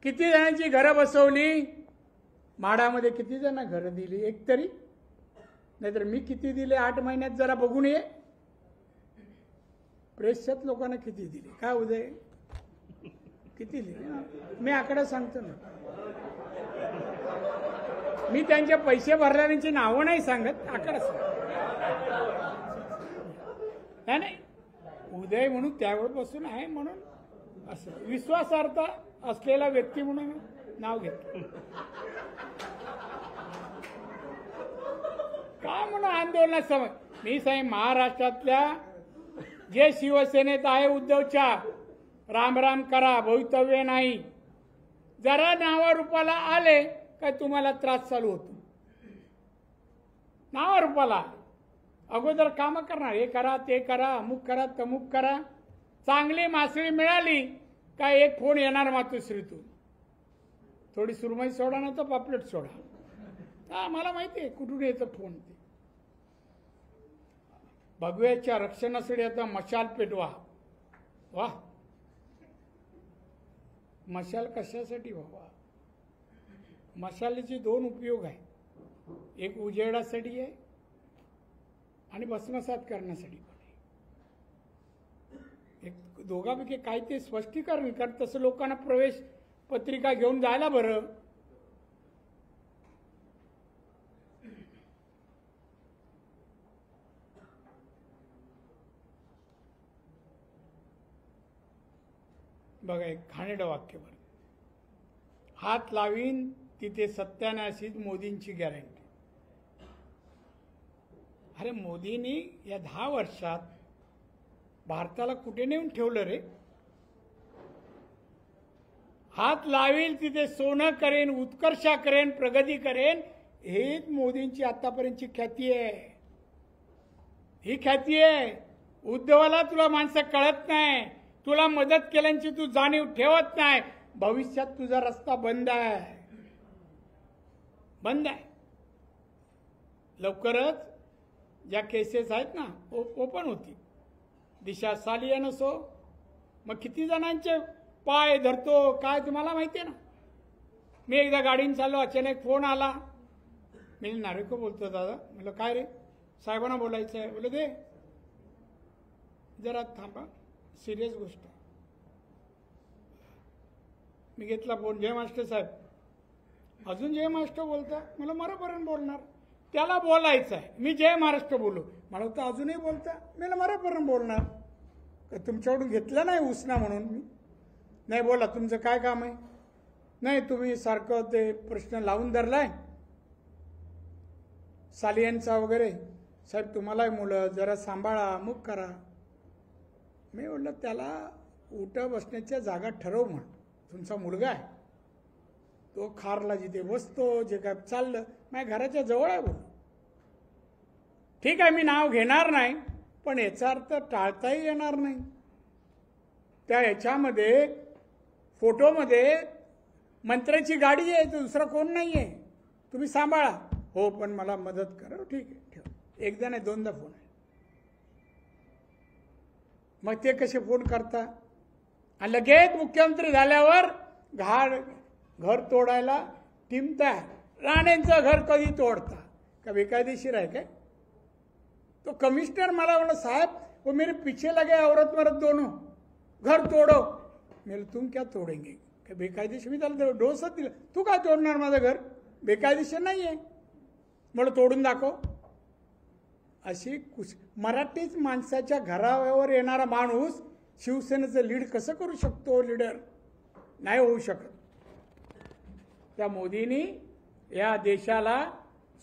किती जणांची घरं बसवली? माडामध्ये किती जण घरं दिली? एक तरी? नाहीतर मी किती दिले 8 महिन्यात जरा बघून ये. प्रेसच्याच लोकांना किती दिले? काय उदय किती दिले? मी आकडा सांगतो ना. मी त्यांचे पैसे भरणाऱ्यांची नावं नाही सांगत, आकडा सांगतो. नाही उदय म्हणून त्यावेळेपासून आहे म्हणून असं विश्वासार्थ असलेला व्यक्ती म्हणून नाव घेतलं. का म्हणून आंदोलनात समज. मी साहेब महाराष्ट्रातल्या जे शिवसेनेत आहे उद्धवच्या, राम राम करा, भवितव्य नाही. जरा नावारूपाला आले काय तुम्हाला त्रास चालू होतो. नावारूपाला अगोदर कामं करणार. हे करा, ते करा, अमुक करा, तमुक करा. चांगली मासळी मिळाली काय एक फोन येणार मातोश्रीतून, थोडी सुरमई सोडा ना तर पापलेट सोडा. हा मला माहिती आहे कुठून येतं फोन ते. भगव्याच्या रक्षणासाठी आता मशाल पेटवा. वा, मशाल कशासाठी व्हावा? मशालीचे दोन उपयोग आहे. एक उजेडासाठी आहे आणि भस्मसात करण्यासाठी पण आहे. एक दोघांपैकी काय ते स्पष्टीकरण कर. तसं लोकांना प्रवेश पत्रिका घेऊन जायला बरं. बघा एक घाणेरडं वाक्य बरं. हात लावीन तिथे सत्यानाशीच मोदींची गॅरंटी. अरे मोदींनी या 10 वर्षात भारताला कुठे नेऊन ठेवलं रे? हात लावील तिथे सोनं करेन, उत्कर्षा करेन, प्रगती करेन, हेच मोदींची आतापर्यंतची ख्याती आहे. ही ख्याती आहे. उद्धवाला तुला माणसं कळत नाही, तुला मदत केल्याची तू जाणीव ठेवत नाही. भविष्यात तुझा रस्ता बंद आहे, बंद आहे. लवकरच ज्या केसेस आहेत ना ओपन होती. दिशा सालियान असो, मग किती जणांचे पाय धरतो काय तुम्हाला माहिती आहे ना. मी एकदा गाडीने चाललो, अचानक फोन आला. मी नारेको बोलतो दादा. म्हटलं काय रे? साहेबांना बोलायचं आहे. बोले दे जरा थांबा, सिरियस गोष्ट. मी घेतला फोन. जय मास्टर साहेब. अजून जय महाराष्ट्र बोलता? मला मरापर्यंत बोलणार. त्याला बोलायचं आहे, मी जय महाराष्ट्र बोलू. मला तर अजूनही बोलता. मला मरापर्यंत बोलणार. तुमच्याकडून घेतलं नाही उसना म्हणून मी. नाही बोला, तुमचं काय काम आहे? नाही तुम्ही सारखं ते प्रश्न लावून धरलाय सालियनचा वगैरे. साहेब तुम्हालाही मुलं, जरा सांभाळा, मुक करा. मी म्हटलं त्याला उठा बसण्याच्या जागा ठरव म्हण. तुमचा मुलगा आहे, तो खारला जिथे बसतो, जे काय चाललं माझ्या घराच्या जवळ आहे. बोल ठीक आहे, मी नाव घेणार नाही, पण याचा अर्थ टाळताही येणार नाही. त्या याच्यामध्ये फोटोमध्ये मंत्र्याची गाडी आहे, तर दुसरा कोण नाही आहे. तुम्ही सांभाळा. हो पण मला मदत करा. ठीक आहे ठेव. एकदा नाही दोनदा फोन आहे. मग ते कसे फोन करता? आणि लगेच मुख्यमंत्री झाल्यावर घर तोडायला टीम तयार. राणेंचं घर कधी तोडता का? बेकायदेशीर आहे काय? तो कमिश्नर मला म्हणा साहेब वो मेरे पीछे लगे औरत मर्द दोनों, घर तोडो. मेरे तुम क्या तोडेंगे? का बेकायदेशीर? मी त्याला डोसच दिलं. तू काय तोडणार माझं घर? बेकायदेशीर नाही आहे. मला तोडून दाखव. अशी मराठीच माणसाच्या घरावर येणारा माणूस शिवसेनेचं लीड कसं करू शकतो? लीडर नाही होऊ शकत. त्या मोदींनी या देशाला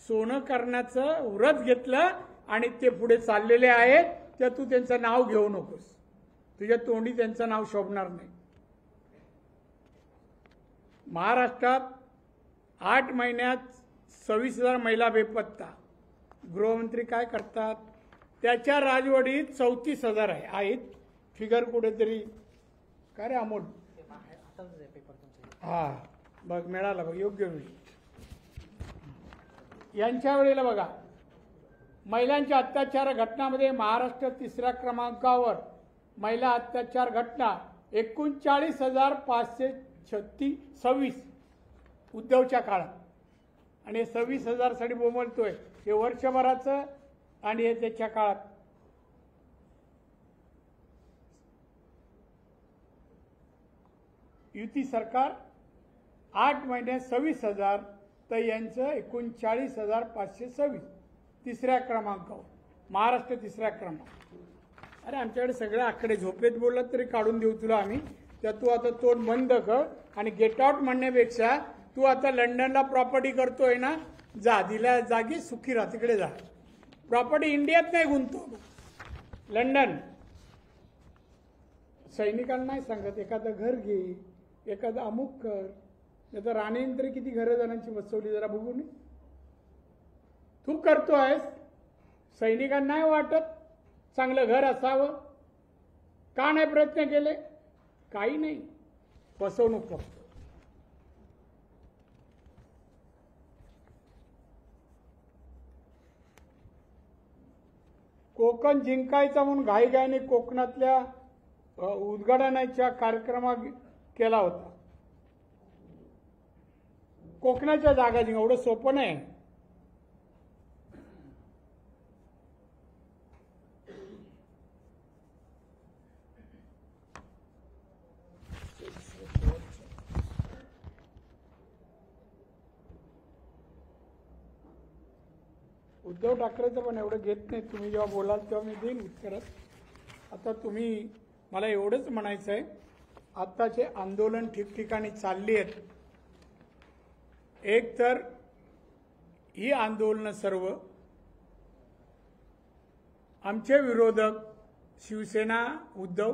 सोनं करण्याचं व्रत घेतलं आणि ते पुढे चाललेले आहेत. त्या तू त्यांचं नाव घेऊ नकोस. तुझ्या तोंडी त्यांचं नाव शोभणार नाही. महाराष्ट्रात 8 महिन्यात 26,000 महिला बेपत्ता. गृहमंत्री काय करतात? त्याच्या राजवडीत 34,000 आहेत. फिगर कुठेतरी काय रे अमोल? हा बघ मिळाला बघ योग्य वेळी. यांच्या वेळेला बघा महिलांच्या अत्याचार घटनांमध्ये महाराष्ट्र 3ऱ्या क्रमांकावर. महिला अत्याचार घटना 39,526 उद्धवच्या काळात. आणि 26,000 साठी बोंबलतोय. हे वर्षभराचं आणि हे त्याच्या काळात. युती सरकार 8 महिन्यात 26,000 तर यांचं 39,526 3ऱ्या क्रमांकावर. महाराष्ट्र 3रा क्रमांक. अरे आमच्याकडे सगळे आकडे झोपेत बोललात तरी काढून देऊ तुला आम्ही. तर तू आता तोंड बंद कर आणि गेट आउट म्हणण्यापेक्षा तू आता लंडनला प्रॉपर्टी करतोय ना, जा दिल्या जागी सुखी राहा, तिकडे जा. प्रॉपर्टी इंडियात नाही गुंतव. लंडन. सैनिकांना नाही सांगत एखादं घर घे, एखादं अमुक कर. नाही तर राणेंनी तरी किती घरं जणांची बसवली जरा बघू नये. तू करतोयस. सैनिकांना नाही वाटत चांगलं घर असावं? का नाही प्रयत्न केले? काही नाही. फसवणूक फक्त. कोकण जिंकायचा म्हणून घाईघाईने कोकणातल्या उद्घाटनाच्या कार्यक्रमात केला होता. कोकणाच्या जागा जिंका एवढं सोपं नाही. उद्धव ठाकरेचं पण एवढं घेत नाही. तुम्ही जेव्हा बोलाल तेव्हा मी देईन उत्तरात. आता तुम्ही मला एवढंच म्हणायचं आहे, आत्ताचे आंदोलन ठिकठिकाणी चालली आहेत. एक तर ही आंदोलनं सर्व आमचे विरोधक शिवसेना, उद्धव,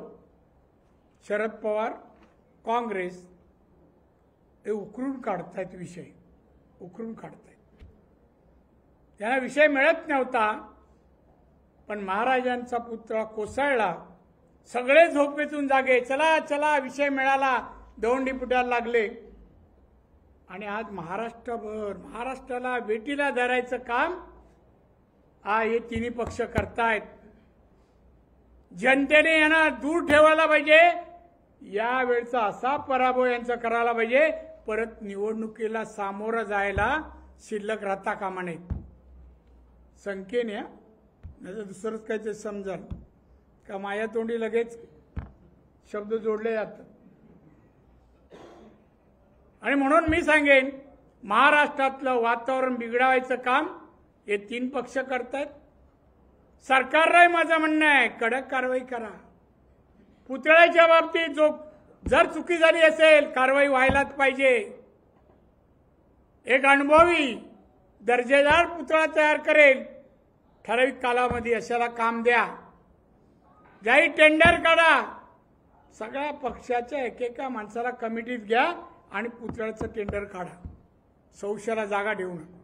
शरद पवार, काँग्रेस हे उकरून काढतायत. विषय उकरून काढतायत. त्यांना विषय मिळत नव्हता, पण महाराजांचा पुतळा कोसळला, सगळे झोपेतून जागे, चला चला विषय मिळाला, दौंडी पुटायला लागले. आणि आज महाराष्ट्रभर महाराष्ट्राला वेटीला धरायचं काम हे तिन्ही पक्ष करतायत. जनतेने यांना दूर ठेवायला पाहिजे. यावेळचा असा पराभव यांचा करायला पाहिजे, परत निवडणुकीला सामोरं जायला शिल्लक राहता कामा नये. संख्येने नाही तर दुसरंच काहीतरी समजाल का माया तोंडी लगेच शब्द जोडले जातात. आणि म्हणून मी सांगेन, महाराष्ट्रातलं वातावरण बिघडवायचं काम हे तीन पक्ष करतायत. सरकारलाही माझं म्हणणं आहे, कडक कारवाई करा. पुतळ्याच्या बाबतीत जर चुकी झाली असेल, कारवाई व्हायलाच पाहिजे. एक अनुभवी दर्जेदार पुतळा तयार करेल, ठराविक कालावधी अशाला काम द्या. जाहीर टेंडर काढा. सगळ्या पक्षाच्या एकेका माणसाला कमिटीत घ्या आणि पुतळ्याचं टेंडर काढा. सौशाला जागा देऊ नका.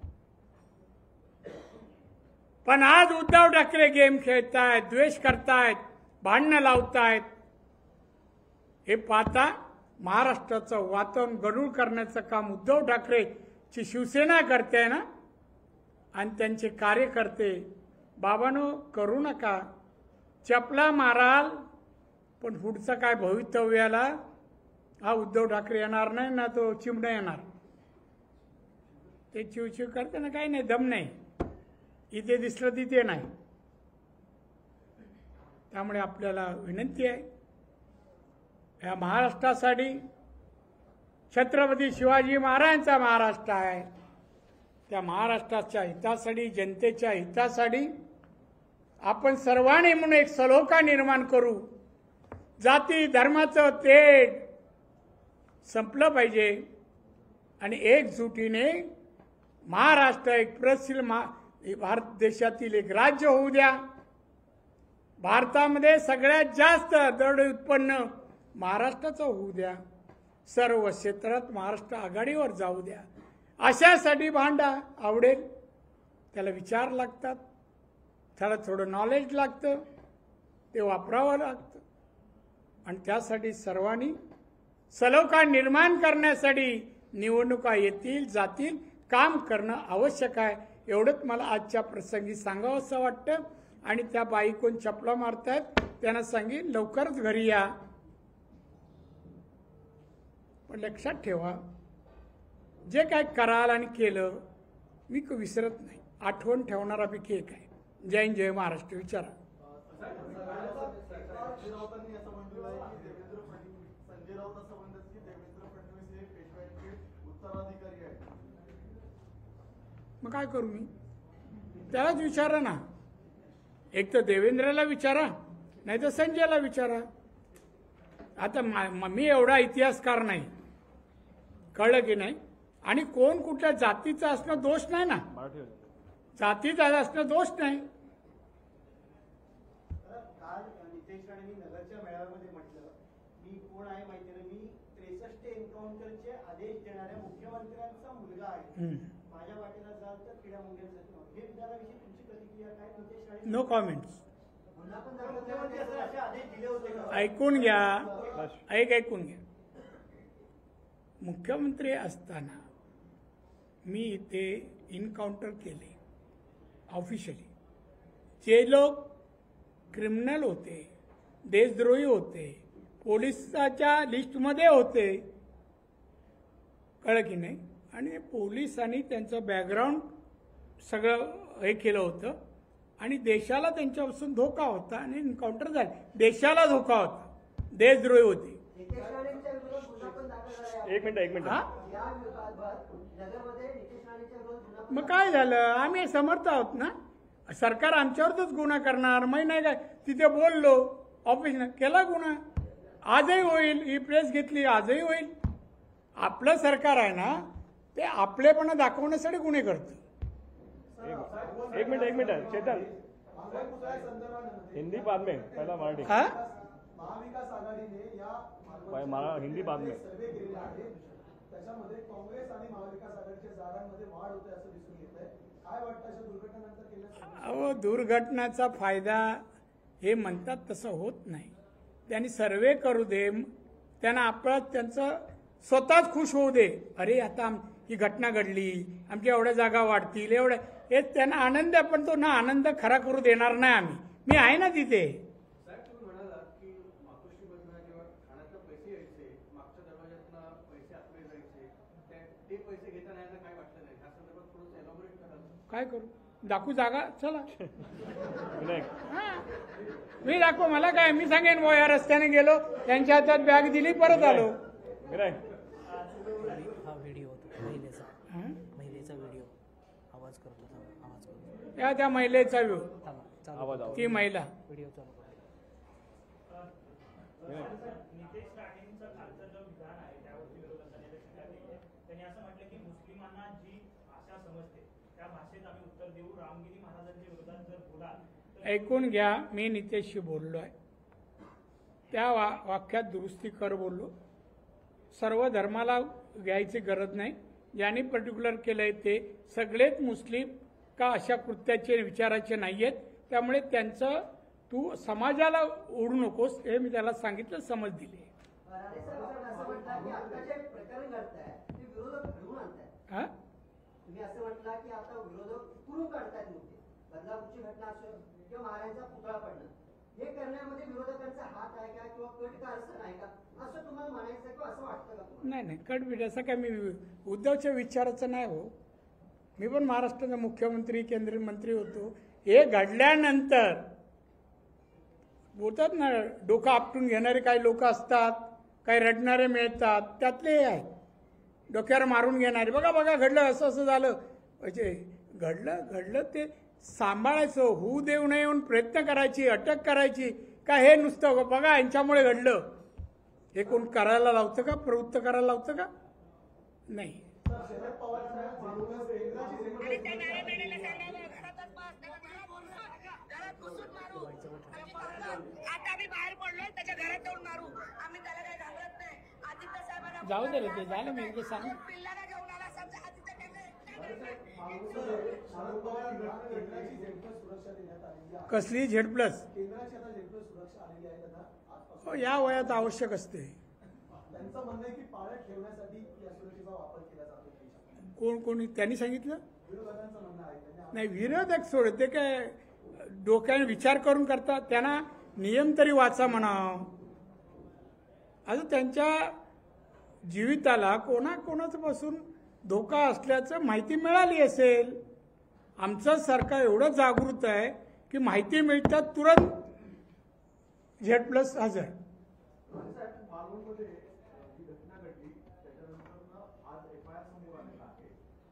पण आज उद्धव ठाकरे गेम खेळतायत, द्वेष करतायत, भांडणं लावतायत. हे पाहता महाराष्ट्राचं वातावरण गढूळ करण्याचं काम उद्धव ठाकरेची शिवसेना करते ना, आणि त्यांचे कार्यकर्ते. बाबांनो, करू नका. चपला माराल, पण पुढचं काय भवितव्याला हा उद्धव ठाकरे येणार नाही ना, तो चिमणा येणार. ते चिवचिव करते ना, काही नाही, दम नाही. इथे दिसलं तिथे नाही. त्यामुळे आपल्याला विनंती आहे, या महाराष्ट्रासाठी, छत्रपती शिवाजी महाराजांचा महाराष्ट्र आहे, त्या महाराष्ट्राच्या हितासाठी, जनतेच्या हितासाठी आपण सर्वांनी म्हणून एक सलोखा निर्माण करू. जाती धर्माचं तेढ संपलं पाहिजे आणि एकजुटीने महाराष्ट्र एक प्रसिद्ध भारत देशातील एक राज्य होऊ द्या. भारतामध्ये सगळ्यात जास्त दर उत्पन्न महाराष्ट्राचं होऊ द्या. सर्व क्षेत्रात महाराष्ट्र आघाडीवर जाऊ द्या. अशासाठी भांडा. आवडेल त्याला विचार लागतात, त्याला थोडं नॉलेज लागतं, ते वापरावं लागतं. आणि त्यासाठी सर्वांनी सलोखा निर्माण करण्यासाठी निवडणुका येतील जातील, काम करणं आवश्यक आहे. एवढंच मला आजच्या प्रसंगी सांगावंसं वाटतं. आणि त्या बाई कोण चपला मारतायत त्यांना सांगेन, लवकरच घरी या. पण लक्षात ठेवा, जे काय कराल आणि केलं मी विसरत नाही. आठवण ठेवणारापैकी एक आहे. जय हिंद, जय महाराष्ट्र. विचारा. मग काय करू मी? त्यालाच विचारा ना. एक तर देवेंद्रला विचारा, नाही तर संजयला विचारा. आता मी एवढा इतिहासकार नाही, कळलं की नाही. आणि कोण कुठल्या जातीचा असणं दोष नाही ना, जातीचा असणं दोष नाही. काल नितेश राणेंनी नगरच्या मेळाव्यामध्ये म्हटलं, मी कोण आहे माहिती नाही, मी 63 एन्काउंटरचे आदेश देणाऱ्या मुख्यमंत्र्यांचा मुलगा आहे. माझ्या वाटेला जाल तर किडा मुंग्यांसाठी. हे विधानाविषयी तुमची प्रतिक्रिया काय? Nitesh Rane no comments. मुख्यमंत्री असे आदेश दिले होते का? ऐकून घ्या, ऐकून घ्या. मुख्यमंत्री असताना मी इथे इन्काउंटर केले ऑफिशियली. जे लोक क्रिमिनल होते, देशद्रोही होते, पोलिसाच्या लिस्टमध्ये होते, कळलं की नाही, आणि पोलिसांनी त्यांचं बॅकग्राऊंड सगळं हे केलं होतं आणि देशाला त्यांच्यापासून धोका होता आणि एन्काउंटर झाले. देशाला धोका होता, देशद्रोही होते. नितेश राणेंच्या विरोधात गुन्हा पण दाखल झाला आहे. एक मिनिट हा? या विरोधात नगरमध्ये नितेश राणेंच्या विरोधात गुन्हा पण मग काय झालं, आम्ही समर्थ आहोत ना. सरकार आमच्यावरच गुन्हा करणार, मी नाही काय तिथे बोललो ऑफिसनं, केला गुन्हा, आजही होईल. ही प्रेस घेतली, आजही होईल. आपलं सरकार आहे ना, ते आपलेपणा दाखवण्यासाठी गुन्हे करतं. एक मिनट चेतन, हिंदी बाद में पहला मराठी. हा? महाविकास आघाडीने हिंदी बाद में. सर्वे केलेला आहे. त्याच्यामध्ये काँग्रेस आणि महाविकास आघाडीच्या जागांमध्ये वाढ होते असं दिसून येत आहे. काय वाटतं अशा दुर्घटनानंतर केल्या? अहो, दुर्घटनाचा फायदा हे म्हणतात तसं होत नाही. त्यांनी सर्वे करू दे, त्यांना आपलं त्यांचं स्वतःच खुश होऊ दे. अरे आता ही घटना घडली, आमच्या एवढ्या जागा वाढतील, एवढ्या, हे त्यांना आनंद आहे. पण तो ना आनंद खरा करू देणार नाही आम्ही. मी आहे ना तिथे. साहेब, तुम्ही म्हणालात की मातोश्रीमधनं किंवा ठाण्यातनं पैसे यायचे, मागच्या दरवाज्यातनं पैसे आतमध्ये जायचे, ते पैसे घेताना यांना काय वाटलं नाही, या संदर्भात थोडंसं एलॉबरेट कराल? काय करू, दाखवू जागा, चला. विनायक, हा, मी दाखव, मला काय, मी सांगेन या रस्त्याने गेलो, त्यांच्या हातात बॅग दिली, परत आलो. विनायक, हा व्हिडिओ होता महिलेचा हा? महिलेचा व्हिडिओ आवाज करतो थांबा, आवाज करतो त्या महिलेचा व्ह्यू, थांबा चालू आवाज करतो. आवाज. ती महिला. व्हिडिओ चालू करतो. नितेश राणेंचं खालचं जो विधान आहे त्यावरती विरोधकांनी लक्ष टाकले. त्यांनी असं म्हटलं की मुस्लिमांना जी भाषा समजते त्या भाषेत आम्ही उत्तर देऊ. रामगिरी महाराजांच्या विरोधात जर बोलाल तर ऐकून घ्या, मी नितेशशी बोललो आहे. त्या वाक्यात दुरुस्ती कर बोललो. सर्व धर्माला घ्यायची गरज नाही. ज्यांनी पर्टिक्युलर केलंय ते सगळेच मुस्लिम का अशा कृत्याचे विचाराचे नाही आहेत. त्यामुळे त्यांचं तू समाजाला ओढू नकोस हे मी त्याला सांगितलं, समज दिली. राणे साहेब, आपण असं म्हटलं की आता जे प्रकरण घडतंय ते विरोधक घडवून आणताय. हा? तुम्ही असं म्हटलं की आता विरोधक कुरून काढतायत मुद्दे. बदलापूरची घटना असो किंवा महाराजांचा पुतळा पडणं, हे करण्यामध्ये विरोधकांचा हात आहे का किंवा कट कारस्थान आहे का, असं तुम्हाला म्हणायचं किंवा असं वाटतं का तुम्हाला? नाही, कटबीट असं काय, मी उद्धवच्या विचाराचं नाही हो. मी पण महाराष्ट्राचा मुख्यमंत्री, केंद्रीय मंत्री होतो. हे घडल्यानंतर बोलतात ना, डोकं आपटून घेणारे काही लोक असतात, काही रडणारे मिळतात, त्यातले हे आहेत. डोक्यावर मारून घेणारे, बघा घडलं, असं झालं. म्हणजे घडलं ते सांभाळायचं, होऊ देऊ नये म्हणून प्रयत्न करायची, अटक करायची का, हे नुसतं बघा यांच्यामुळे घडलं, हे कोण करायला लावतं का, प्रवृत्त करायला लावतं का? नाही. शरद पवारांना जेणेकरून केंद्राची जेणेकरून आता आम्ही बाहेर पडलोय, त्याच्या घरात जाऊन मारू, आम्ही त्याला काही घाबरत नाही. आदित्य साहेबांना जाऊ दे रे, ते झालं, मी एकदा सांग. पिल्लाला घेऊन आला, समजा आदित्य शरद पवारांना केंद्राची जेणेकरून सुरक्षा देण्यात आलेली आहे. कसली झेड प्लस? केंद्राची आता जेणेकरून सुरक्षा आलेली आहे त्यांना आजपासून. हो, या वयात आवश्यक असते. त्यांचं म्हणणं आहे की पाळत ठेवण्यासाठी या सुरक्षेचा वापर केला जातो देशात. कोणी त्यांनी सांगितलं? विरोधकांचं म्हणणं आहे त्यांनी नाही, विरोधक सोड, ते काय डोक्याने विचार करून करतात. त्यांना नियम तरी वाचा म्हणावं. आता त्यांच्या जीविताला कोणाचं पासून धोका असल्याचं माहिती मिळाली असेल. आमचं सरकार एवढं जागृत आहे की माहिती मिळतात तुरंत झेड प्लस हजर. मालवणमध्ये जी घटना घडली त्याच्यानंतर आज FIR समोर आलेला आहे.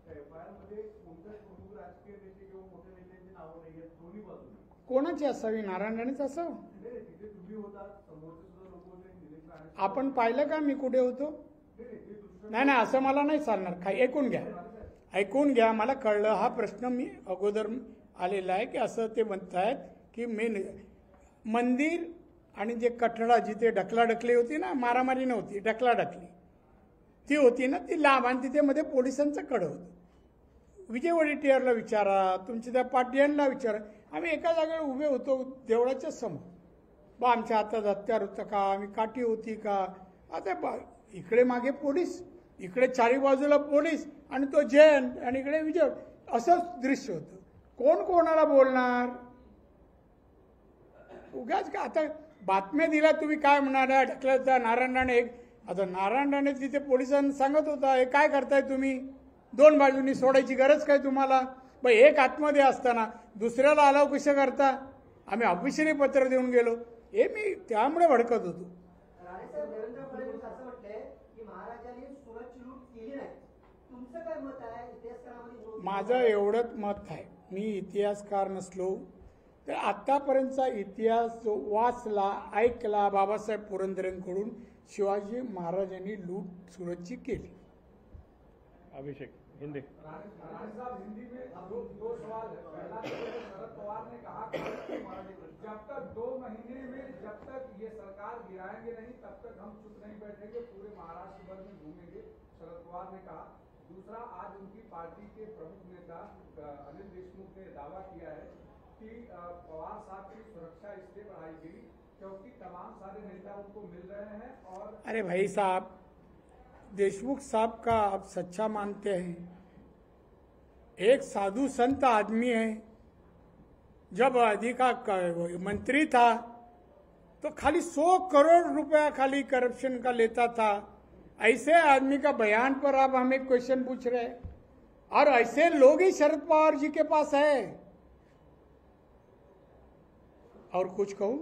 त्या FIR मध्ये कोणत्याच प्रमुख राजकीय नेते किंवा मोठ्या नेत्यांची नावं नाही आहेत दोन्ही बाजूने. कोणाची असावी? नारायण राणेच असावं. नाही, तिथे तुम्ही होता, समोरचे सुद्धा लोक होते, निलेश राणे. आपण पाहिलं का मी कुठे होतो? नाही, असं मला नाही चालणार. काही ऐकून घ्या, मला कळलं. हा प्रश्न मी अगोदर आलेला आहे की असं ते म्हणतायत की मंदिर आणि जे कठडा जिथे ढकलाढकली होती ना, मारामारी नव्हती, ढकलाढकली ती होती ना, ती लांब, आणि तिथे मध्ये पोलिसांचं कड होतं. विजय वडेट्टीवारला विचारा, तुमच्या त्या पाटियांना विचारा. आम्ही एका जागेवर उभे होतो देवळाच्या समोर. बा आमच्या हातात हत्यार होतं का, आम्ही काठी होती का, आता इकडे मागे पोलीस, इकडे चारी बाजूला पोलीस आणि तो जयंत आणि इकडे विजय, असंच दृश्य होतं. कोण कोणाला बोलणार? उगाच का आता बातम्या दिल्या तुम्ही काय म्हणाला ढकलता नारायण राणे. आता नारायण राणे तिथे पोलिसांना सांगत होता हे काय करताय तुम्ही, दोन बाजूंनी सोडायची गरज काय तुम्हाला? एक आतमध्ये असताना दुसऱ्याला अलाव कशा करता? आम्ही ऑफिशियली पत्र देऊन गेलो. हे मी त्यामुळे भडकत होतो. राणेसाहेब, देवेंद्र फडणवीस असं म्हटलंय की महाराजांनी सुरतची लूट केली नाही. तुमचं काय मत आहे? इतिहासकारामध्ये माझं एवढंच मत आहे, मी इतिहासकार नसलो तर आतापर्यंतचा इतिहास जो वाचला ऐकला बाबासाहेब पुरंदरेंकडून, शिवाजी महाराजांनी लूट सुरतची केली. अभिषेक हिंदी. राणे साहब, हिंदी में दो सवाल है. पहला तो शरद पवार ने कहा कि जब तक 2 महीने में जब तक ये सरकार गिराएंगे नहीं तब तक हम चुप नहीं बैठेंगे, पूरे महाराष्ट्र भर में घूमेंगे, शरद पवार ने कहा. दूसरा, आज उनकी पार्टी के प्रमुख नेता अनिल देशमुख ने दावा किया है कि पवार साहब की सुरक्षा इसलिए बढ़ाई गई क्योंकि तमाम सारे नेता उनको मिल रहे हैं. और अरे भाई साहब, देशमुख साहब का आप सच्चा मानते हैं? एक साधु संत आदमी है, जब मंत्री था तो खाली 100 करोड़ रुपया खाली करप्शन का लेता था. ऐसे आदमी का बयान पर आप हमें क्वेश्चन पूछ रहे हैं, और ऐसे लोग ही शरद पवार जी के पास है. और कुछ कहूं?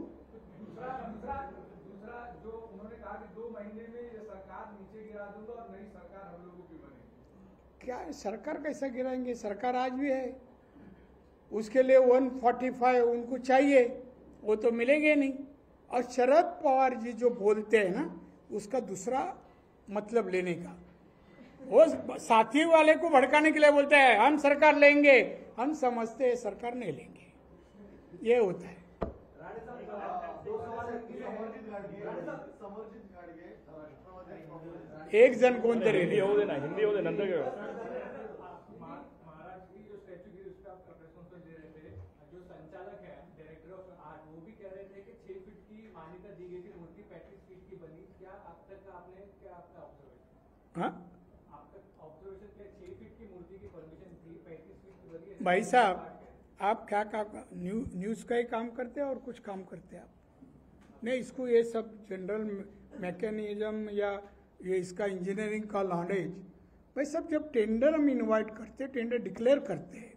दूसरा जो उन्होंने कहा कि 2 महीने में ये सरकार नीचे गिरा दूंगा और नई सरकार हम लोगों की बनेगी. क्या सरकार कैसा गिराएंगे? सरकार आज भी है. उसके लिए 145 उनको चाहिए, वो तो मिलेंगे नहीं. और शरद पवार जी जो बोलते हैं ना, उसका दूसरा मतलब लेने का, वो साथी वाले को भड़काने के लिए बोलते हैं हम सरकार लेंगे. हम समझते हैं सरकार नहीं लेंगे, ये होता है. एक जण कोणतरी हिंदी होऊ दे ना, हिंदी होऊ दे, नंतर घेऊ. महाराज की जो स्टैचू की उसका प्रश्न उत्तर दे रहे थे, जो संचालक है डायरेक्टर ऑफ आर्ट, वो भी कह रहे थे कि 6 फीट की मान्यता दी गई थी, मूर्ति 35 फीट की बनी. क्या अब तक आपने आपका ऑब्जर्वेशन? हाँ, आपका ऑब्जर्वेशन क्या 6 फीट की मूर्ति की परमिशन थी, 35 फीट की बनी है? भाई साहब, आप क्या काम, न्यूज़ का ही काम करते हैं और कुछ काम करते हैं आप? नहीं, इसको ये सब जनरल मैकेनिज्म या ये इसका इंजीनियरिंग का नॉलेज, भाई सब जब टेंडर हम इनवाइट करते हैं, टेंडर डिक्लेयर करते हैं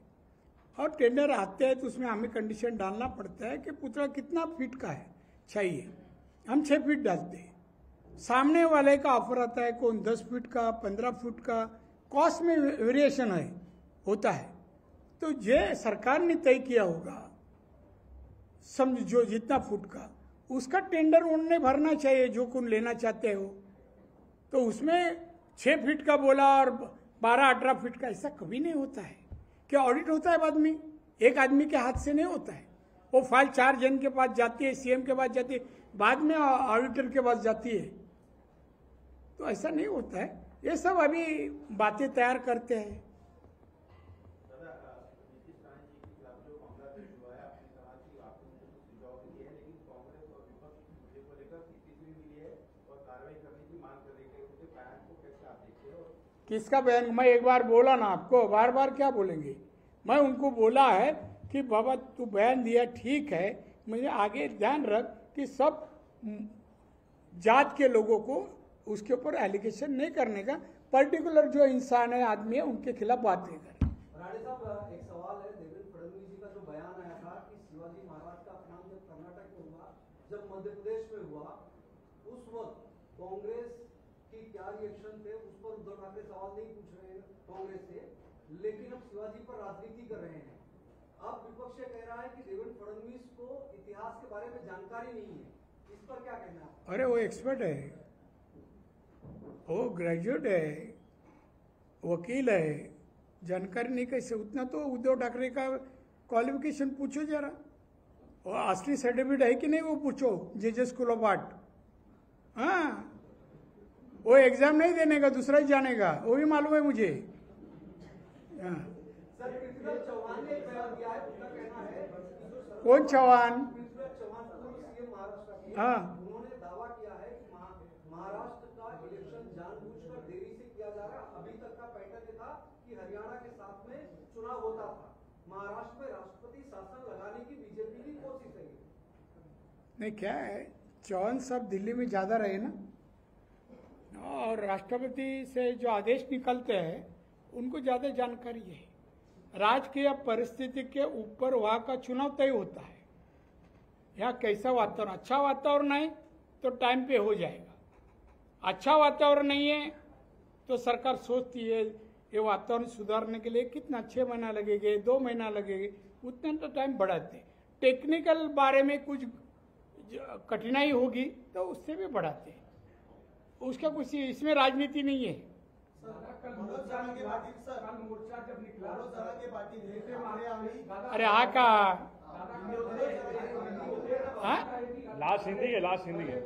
और टेंडर आते हैं तो उसमें हमें कंडीशन डालना पड़ता है कि पुतला कितना फीट का है चाहिए. हम 6 फीट डालते हैं. सामने वाले का ऑफर आता है कौन 10 फीट का, 15 फुट का, कॉस्ट में वेरिएशन है होता है. तो ये सरकार ने तय किया होगा, समझ जो जितना फुट का, उसका टेंडर उन्होंने भरना चाहिए जो कौन लेना चाहते हो. तो उसमें 6 फीट का बोला और 12-18 फीट का, ऐसा कभी नहीं होता है. क्या ऑडिट होता है बाद में? एक आदमी के हाथ से नहीं होता है. वो फाइल 4 जन के पास जाती है, सीएम के पास जाती है, बाद में ऑडिटर के पास जाती है. तो ऐसा नहीं होता है. ये सब अभी बातें तैयार करते हैं. किसका बयान? मैं एक बार बोला ना आपको, बार बार क्या बोलेंगे? मैं उनको बोला है कि बाबा तू बयान दिया ठीक है, मुझे आगे ध्यान रख कि सब जात के लोगों को उसके ऊपर एलिगेशन नहीं करने का, पर्टिकुलर जो इंसान है आदमी है उनके खिलाफ बात नहीं करें. राणे साहब, एक सवाल है. देवेंद्र फडणवीस जी का जो बयान आया था कि शिवाजी महाराज का अपमान जब कर्नाटक में हुआ, जब मध्य प्रदेश में हुआ, उस वक्त कांग्रेस की क्या रिएक्शन थे, उस पर उद्धव ठाकरे सवाल नहीं पूछ रहे हैं कांग्रेस से, लेकिन अब शिवाजी पर राजनीति कर रहे हैं. अब विपक्ष कह रहा है कि देवेंद्र फडणवीस को इतिहास के बारे में जानकारी नहीं है. इस पर क्या कहना है? अरे वो एक्सपर्ट है, वो ग्रेजुएट है, वकील है, जानकारी नहीं कैसे? उतना तो उद्धव ठाकरे का क्वालिफिकेशन पूछो जरा, और असली सर्टिफिकेट है कि नहीं वो पूछो. जेजे स्कूल ऑफ आर्ट, हाँ, वो एग्जाम नहीं देने का, दूसरा ही जानेगा, वो भी मालूम है मुझे. हाँ. सर, पृथ्वीराज चौहान ने एक बयान दिया है, उनका कहना है कि जो कौन चौहान? पृथ्वीराज चौहान पूर्व सीएम महाराष्ट्र के, हाँ. उन्होंने दावा किया है कि महाराष्ट्र का इलेक्शन जानबूझकर देरी से किया जा रहा है। अभी तक का पैटर्न ये था कि हरियाणा के साथ में चुनाव होता था, महाराष्ट्र में राष्ट्रपति शासन लगाने की बीजेपी की कोशिश है। नहीं, क्या है, चौहान साहब दिल्ली में ज़्यादा रहे ना, और राष्ट्रपति से जो आदेश निकलते हैं उनको ज़्यादा जानकारी है। राजकीय परिस्थिति के ऊपर वहाँ का चुनाव तय होता है। यहाँ कैसा वातावरण, अच्छा वातावरण है तो टाइम पे हो जाएगा, अच्छा वातावरण नहीं है तो सरकार सोचती है ये वातावरण सुधारने के लिए कितना 6 महीना लगेंगे, 2 महीना लगेंगे, उतना तो टाइम बढ़ाते। टेक्निकल बारे में कुछ कठिनाई होगी तो उससे भी बढ़ाते, उसका कुछ इसमें राजनीति नहीं है। अरे हा का लास्ट हिंदी के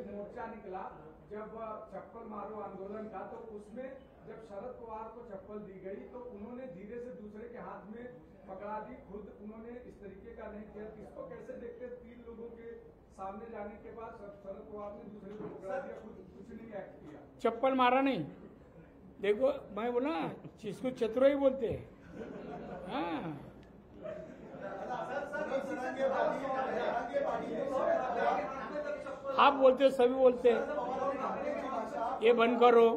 मोर्चा निकला जब चप्पल मारो आंदोलन का, तो उसमें जब शरद पवार को चप्पल दी गई तो उन्होंने धीरे से दूसरे के हाथ में पकड़ा दी, खुद उन्होंने इस तरीके का नहीं किया। इसको कैसे देखते? 3 लोगों के सामने जाने के बाद शरद पवार ने दूसरे को पकड़ा दिया, खुद कुछ नहीं एक्ट किया। चप्पल मारा नहीं, देखो मैं बोला जिसको चतुराई बोलते हैं। हाँ, आप बोलते हो, सभी बोलते हैं, ये बंद करो।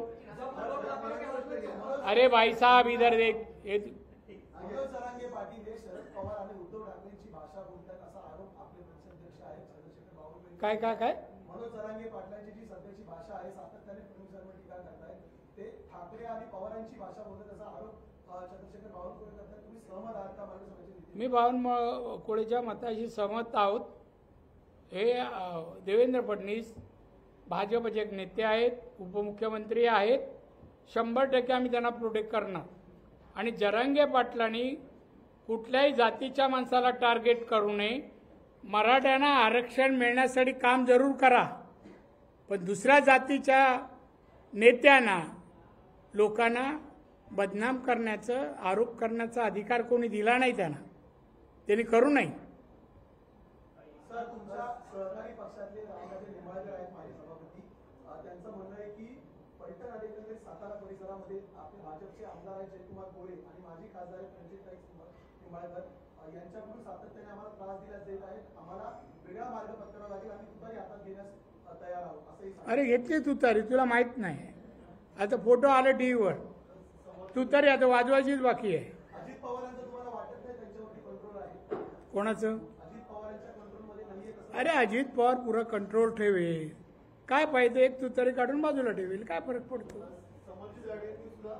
अरे भाई साहब इधर देख, ये मनोज जरांगे पाटील हे शरद पवार आणि उद्धव ठाकरेंची भाषा बोलतात असा आरोप आपले प्रदेशाध्यक्ष आहेत चंद्रशेखर बावनकुळे। काय मनोज जरांगे पाटलांची जी सध्याची भाषा आहे सातत्याने फडणवीसांवर टीका करतायत, ते ठाकरे आणि पवारांची भाषा बोलतात असा आरोप चंद्रशेखर बावनकुळे करतात। तुम्ही सहमत आहात का? माननीय सभापती, मी बावनकुळेच्या मताशी सहमत आहोत। हे देवेंद्र फडणवीस भाजपचे एक नेते आहेत, उपमुख्यमंत्री आहेत, 100% आम्ही त्यांना प्रोटेक्ट करणार। आणि जरांगे पाटलांनी कुठल्याही जातीच्या माणसाला टार्गेट करू नये। मराठ्यांना आरक्षण मिळण्यासाठी काम जरूर करा, पण दुसऱ्या जातीच्या नेत्यांना, लोकांना बदनाम करण्याचं, आरोप करण्याचा अधिकार कोणी दिला नाही त्यांनी करू नये। सर, तुमच्या सहकारी पक्षातले रामराजे निंबाळकर आहेत माजी सभापती, त्यांचं म्हणणं आहे की पैठण आणि एकंदरीत सातारा परिसरामध्ये आपले भाजपचे आमदार आहेत जयकुमार गोरे आणि माजी खासदार आहेत रणजितताई निंबाळकर, यांच्याकडून सातत्याने आम्हाला त्रास दिला जात आहे, आम्हाला वेगळा मार्ग पत्करावा लागेल, आम्ही तुतारी हातात घेण्यास तयार आहोत असंही सांगितलं। अरे घेतली तुतारी, तुला माहित नाही? आता फोटो आले टीव्हीवर, तुतारी आता वाजवायचीच बाकी आहे। अजित पवारांचं तुम्हाला वाटत नाही त्यांच्यावरती कंट्रोल आहे? कोणाचं? अजित पवारांच्या कंट्रोलमध्ये नाहीये कसं? अरे अजित पवार पुरा कंट्रोल ठेवेल, काय पाहिजे एक तुतारी काढून बाजूला ठेवेल, काय फरक पडतो? समर्जित गाडगेंनी सुद्धा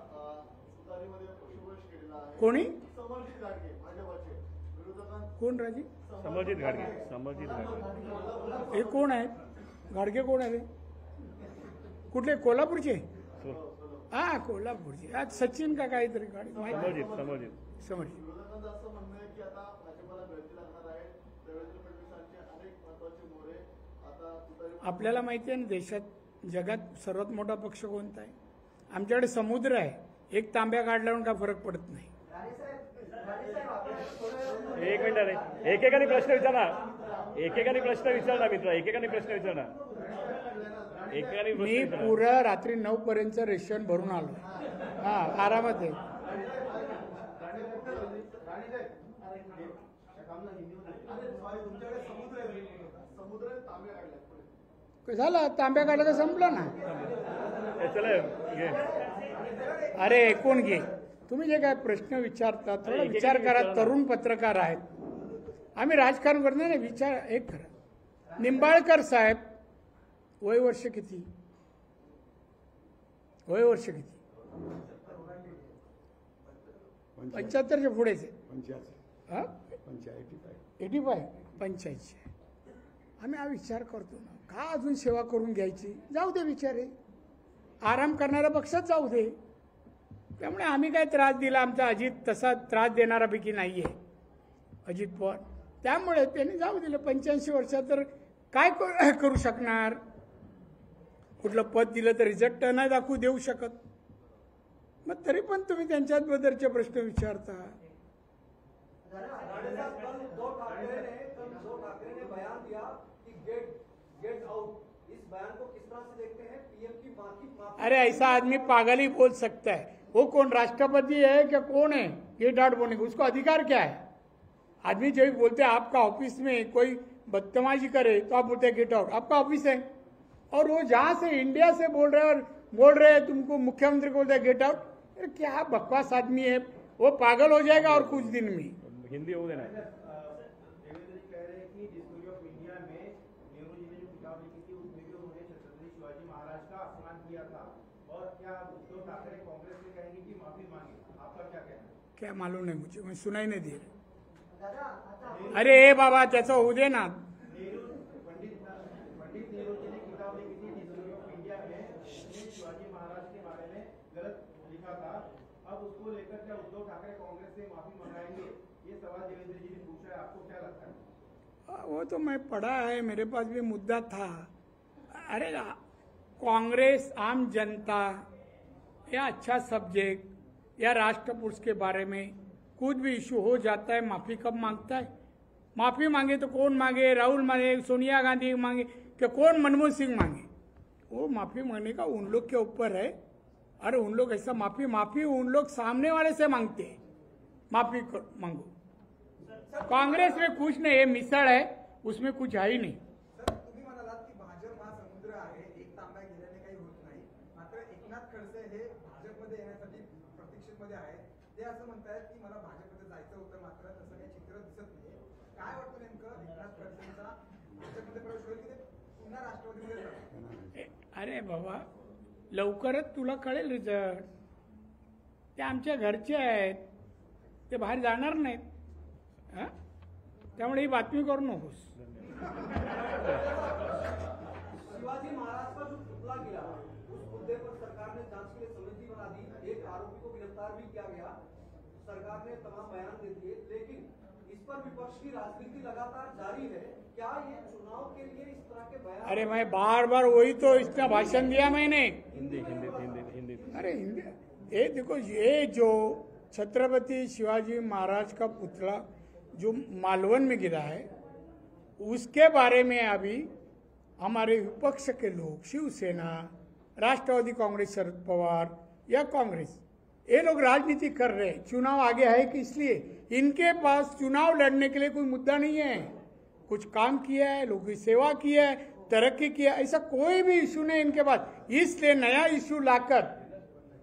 तुतारीमध्ये पक्षप्रवेश केलेला आहे। कोणी? समर्जित गाडगे भाजपचे विरोधकांना कोण राजी? समर्जित घाडगे हे कोण आहेत? गाडगे कोण आहे रे? कुठले? कोल्हापूरचे? हा, कोल्हापूरचे। आज सचिन का काहीतरी गाडी माहिती? समर्जित। विरोधकांचं असं म्हणणं आहे की आता भाजपला गळती लागणार आहे, देवेंद्र फडणवीसांचे अनेक महत्वाचे मोरे आता तुतारी। आपल्याला माहिती आहे ना, देशात जगात सर्वात मोठा पक्ष कोणता आहे? आमच्याकडे समुद्र आहे, एक तांब्या काढल्यावर काय फरक पडत नाही। एक मिनिट रे, एकेकाने प्रश्न विचारा, एकेकाने प्रश्न विचारणार मित्र, एकेकाने प्रश्न विचारणार, एकेकाने प्रश्न मी विचारणार। पुरा रात्री 9 पर्यंत रेशन भरून आलो। हा, आरामात आहे। तुमच्याकडे समुद्र तांबे काढले, झालं, तांब्या काढला तर संपलं ना। चला घे। अरे ऐकून घे, तुम्ही जे काय प्रश्न विचारता थोडा विचार करा। तरुण पत्रकार आहेत, आम्ही राजकारण करणार नाही, विचार एक करा। निंबाळकर साहेब वय वर्ष किती? वय वर्ष किती? 75च्या पुढेच आहे। 85 85। आम्ही हा विचार करतो ना, का अजून सेवा करून घ्यायची? जाऊ दे बिचारे, आराम करणाऱ्या पक्षात जाऊ दे। त्यामुळे आम्ही काय त्रास दिला? आमचा अजित तसा त्रास देणारापैकी नाही आहे अजित पवार, त्यामुळे त्यांनी जाऊ दिलं। 85 वर्षात तर काय करू शकणार? कुठलं पद दिलं तर रिझल्ट नाही दाखवू देऊ शकत, मग तरी पण तुम्ही त्यांच्याबद्दलचे प्रश्न विचारता। उद्धव ठाकरे ने बयान दिया कि गेट आउट, इस बयान को किस तरह से देखते हैं? पीएम की माफी अरे ऐसा आदमी पागल ही बोल सकता है। वो कौन राष्ट्रपति है क्या कौन है गेट आउट बोलने का? उसको अधिकार क्या है? आदमी जब बोलते हैं आपका ऑफिस में कोई बदतमाशी करे तो आप बोलते हैं गेट आउट, आपका ऑफिस है। और वो जहां से इंडिया से बोल रहे हैं तुमको मुख्यमंत्री को बोलते हैं गेट आउट। अरे क्या बकवास आदमी है, वो पागल हो जाएगा और कुछ दिन में। हिंदी हो देना। देवेंद्र जी कह रहे हैं कि डिस्कवरी ऑफ इंडिया में नेहरू जी ने जो किताब लिखी थी उसमें भी उन्होंने छत्रपति शिवाजी महाराज का अपमान किया था। और क्या उद्धव ठाकरे कांग्रेस से कहेंगे कि माफी मांगे? आपका क्या कहना है? क्या मालूम नहीं मुझे, मैं सुनाई नहीं दे रहा। अरे ए बाबा त्याचं होऊ दे ना। पंडित नेहरू जी ने किताब लिखी थी डिस्कवरी ऑफ इंडिया में, उसने शिवाजी महाराज के बारे में गलत लिखा था। अब उसको लेकर क्या उद्धव ठाकरे कांग्रेस से माफी मंगाएंगे? ये सवाल देवेंद्र जी ने पूछा है, आपको क्या लगता है? वो तो मैं पढ़ा है, मेरे पास भी मुद्दा था। अरे कांग्रेस आम जनता या अच्छा सब्जेक्ट या राष्ट्रपुरुष के बारे में कुछ भी इशू हो जाता है, माफी कब मांगता है? माफी मांगे तो कौन मांगे? राहुल मांगे, सोनिया गांधी मांगे, कि कौन मनमोहन सिंह मांगे? वो माफी मांगने का उन लोग के ऊपर है। अरे उन लोग ऐसा माफी उन लोग सामने वाले से मांगते हैं, माफी मांगो। कांग्रेस में कुछ नहीं है, मिसळ है, उसमें कुछ है ही नाही। सर तुम्ही म्हणालात की भाजप हा समुद्र आहे, एक तांब्या गेल्याने काही होत नाही, मात्र एकनाथ खडसे हे भाजपमध्ये येण्यासाठी प्रतीक्षेमध्ये आहेत। ते असं म्हणतायत की मला भाजपमध्ये जायचं होतं, मात्र तसं काही चित्र दिसत नाहीये। काय वाटतं नेमकं एकनाथ खडसेंचा भाजपमध्ये प्रवेश होईल की ते पुन्हा राष्ट्रवादीमध्ये जातील? अरे बाबा लवकरच तुला कळेल रिझल्ट। ते आमच्या घरचे आहेत, ते बाहेर जाणार नाहीत। हं? त्यामुळे ही बातमी करू नकोस। शिवाजी महाराज का जो पुतला गिरा उस मुद्दे पर सरकार ने जांच के लिए समिति बना दी, एक आरोपी को गिरफ्तार भी किया गया, सरकार ने तमाम बयान दे दिए, लेकिन इस पर विपक्ष की राजनीति लगातार जारी है। क्या ये चुनाव के लिए इस तरह के बयान? अरे मैं बार बार वही तो इसका भाषण दिया मैंने। हिंदी हिंदी हिंदी हिंदी। अरे हिंदी ये देखो, ये जो छत्रपति शिवाजी महाराज का पुतला जो मालवन में गिरा है उसके बारे में अभी हमारे विपक्ष के लोग, शिवसेना, राष्ट्रवादी कांग्रेस, शरद पवार या कांग्रेस, ये लोग राजनीति कर रहे हैं। चुनाव आगे है कि इसलिए इनके पास चुनाव लड़ने के लिए कोई मुद्दा नहीं है। कुछ काम किया है, लोगों की सेवा की है, तरक्की किया, ऐसा कोई भी इशू नहीं इनके पास। इसलिए नया इशू लाकर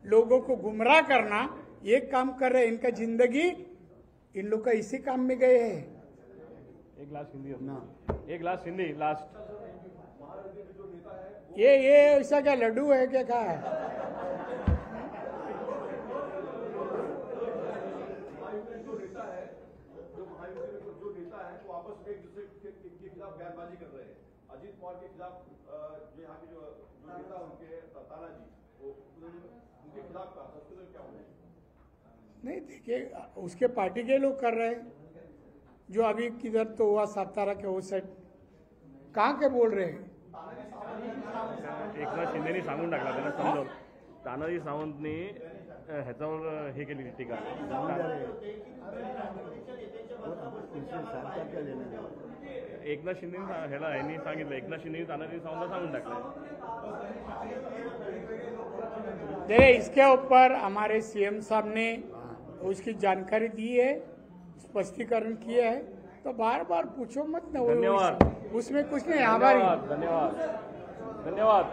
लोगों को गुमराह करना ये काम कर रहे हैं। इनका जिंदगी इन लोग का इसी काम में गए हैं। एक ग्लास हिंदी ना, एक ग्लास हिंदी लास्ट। ये ऐसा क्या लड्डू है क्या? कहा है? जो नेता है वो आपस में एक दूसरे के खिलाफ बयानबाजी कर रहे हैं। अजीत पवार के खिलाफ जो यहाँ के जो नेता उनके तानाजी, वो उनके खिलाफ कहा था, उसके क्या होना है? नहीं देखिए, उसके पार्टी के लोग कर रहे हैं। जो अभी किधर तो हुआ सातारा के वो साइड, कहाँ के बोल रहे हैं? एकनाथ शिंदेनी सांगून टाकला त्यांना समजावून। तानाजी सावंतनी ह्याच्यावर हे केली टीका। एकनाथ शिंदे ह्याला यांनी सांगितलं, एकनाथ शिंदेनी तानाजी सावंतला सांगून टाकलं। देखिए इसके ऊपर हमारे सीएम साहब ने उसकी जानकारी दी है, स्पष्टीकरण किया है, तो बार बार पूछो मत ना। धन्यवाद। उसमें कुछ नहीं। आभारी। धन्यवाद धन्यवाद धन्यवाद।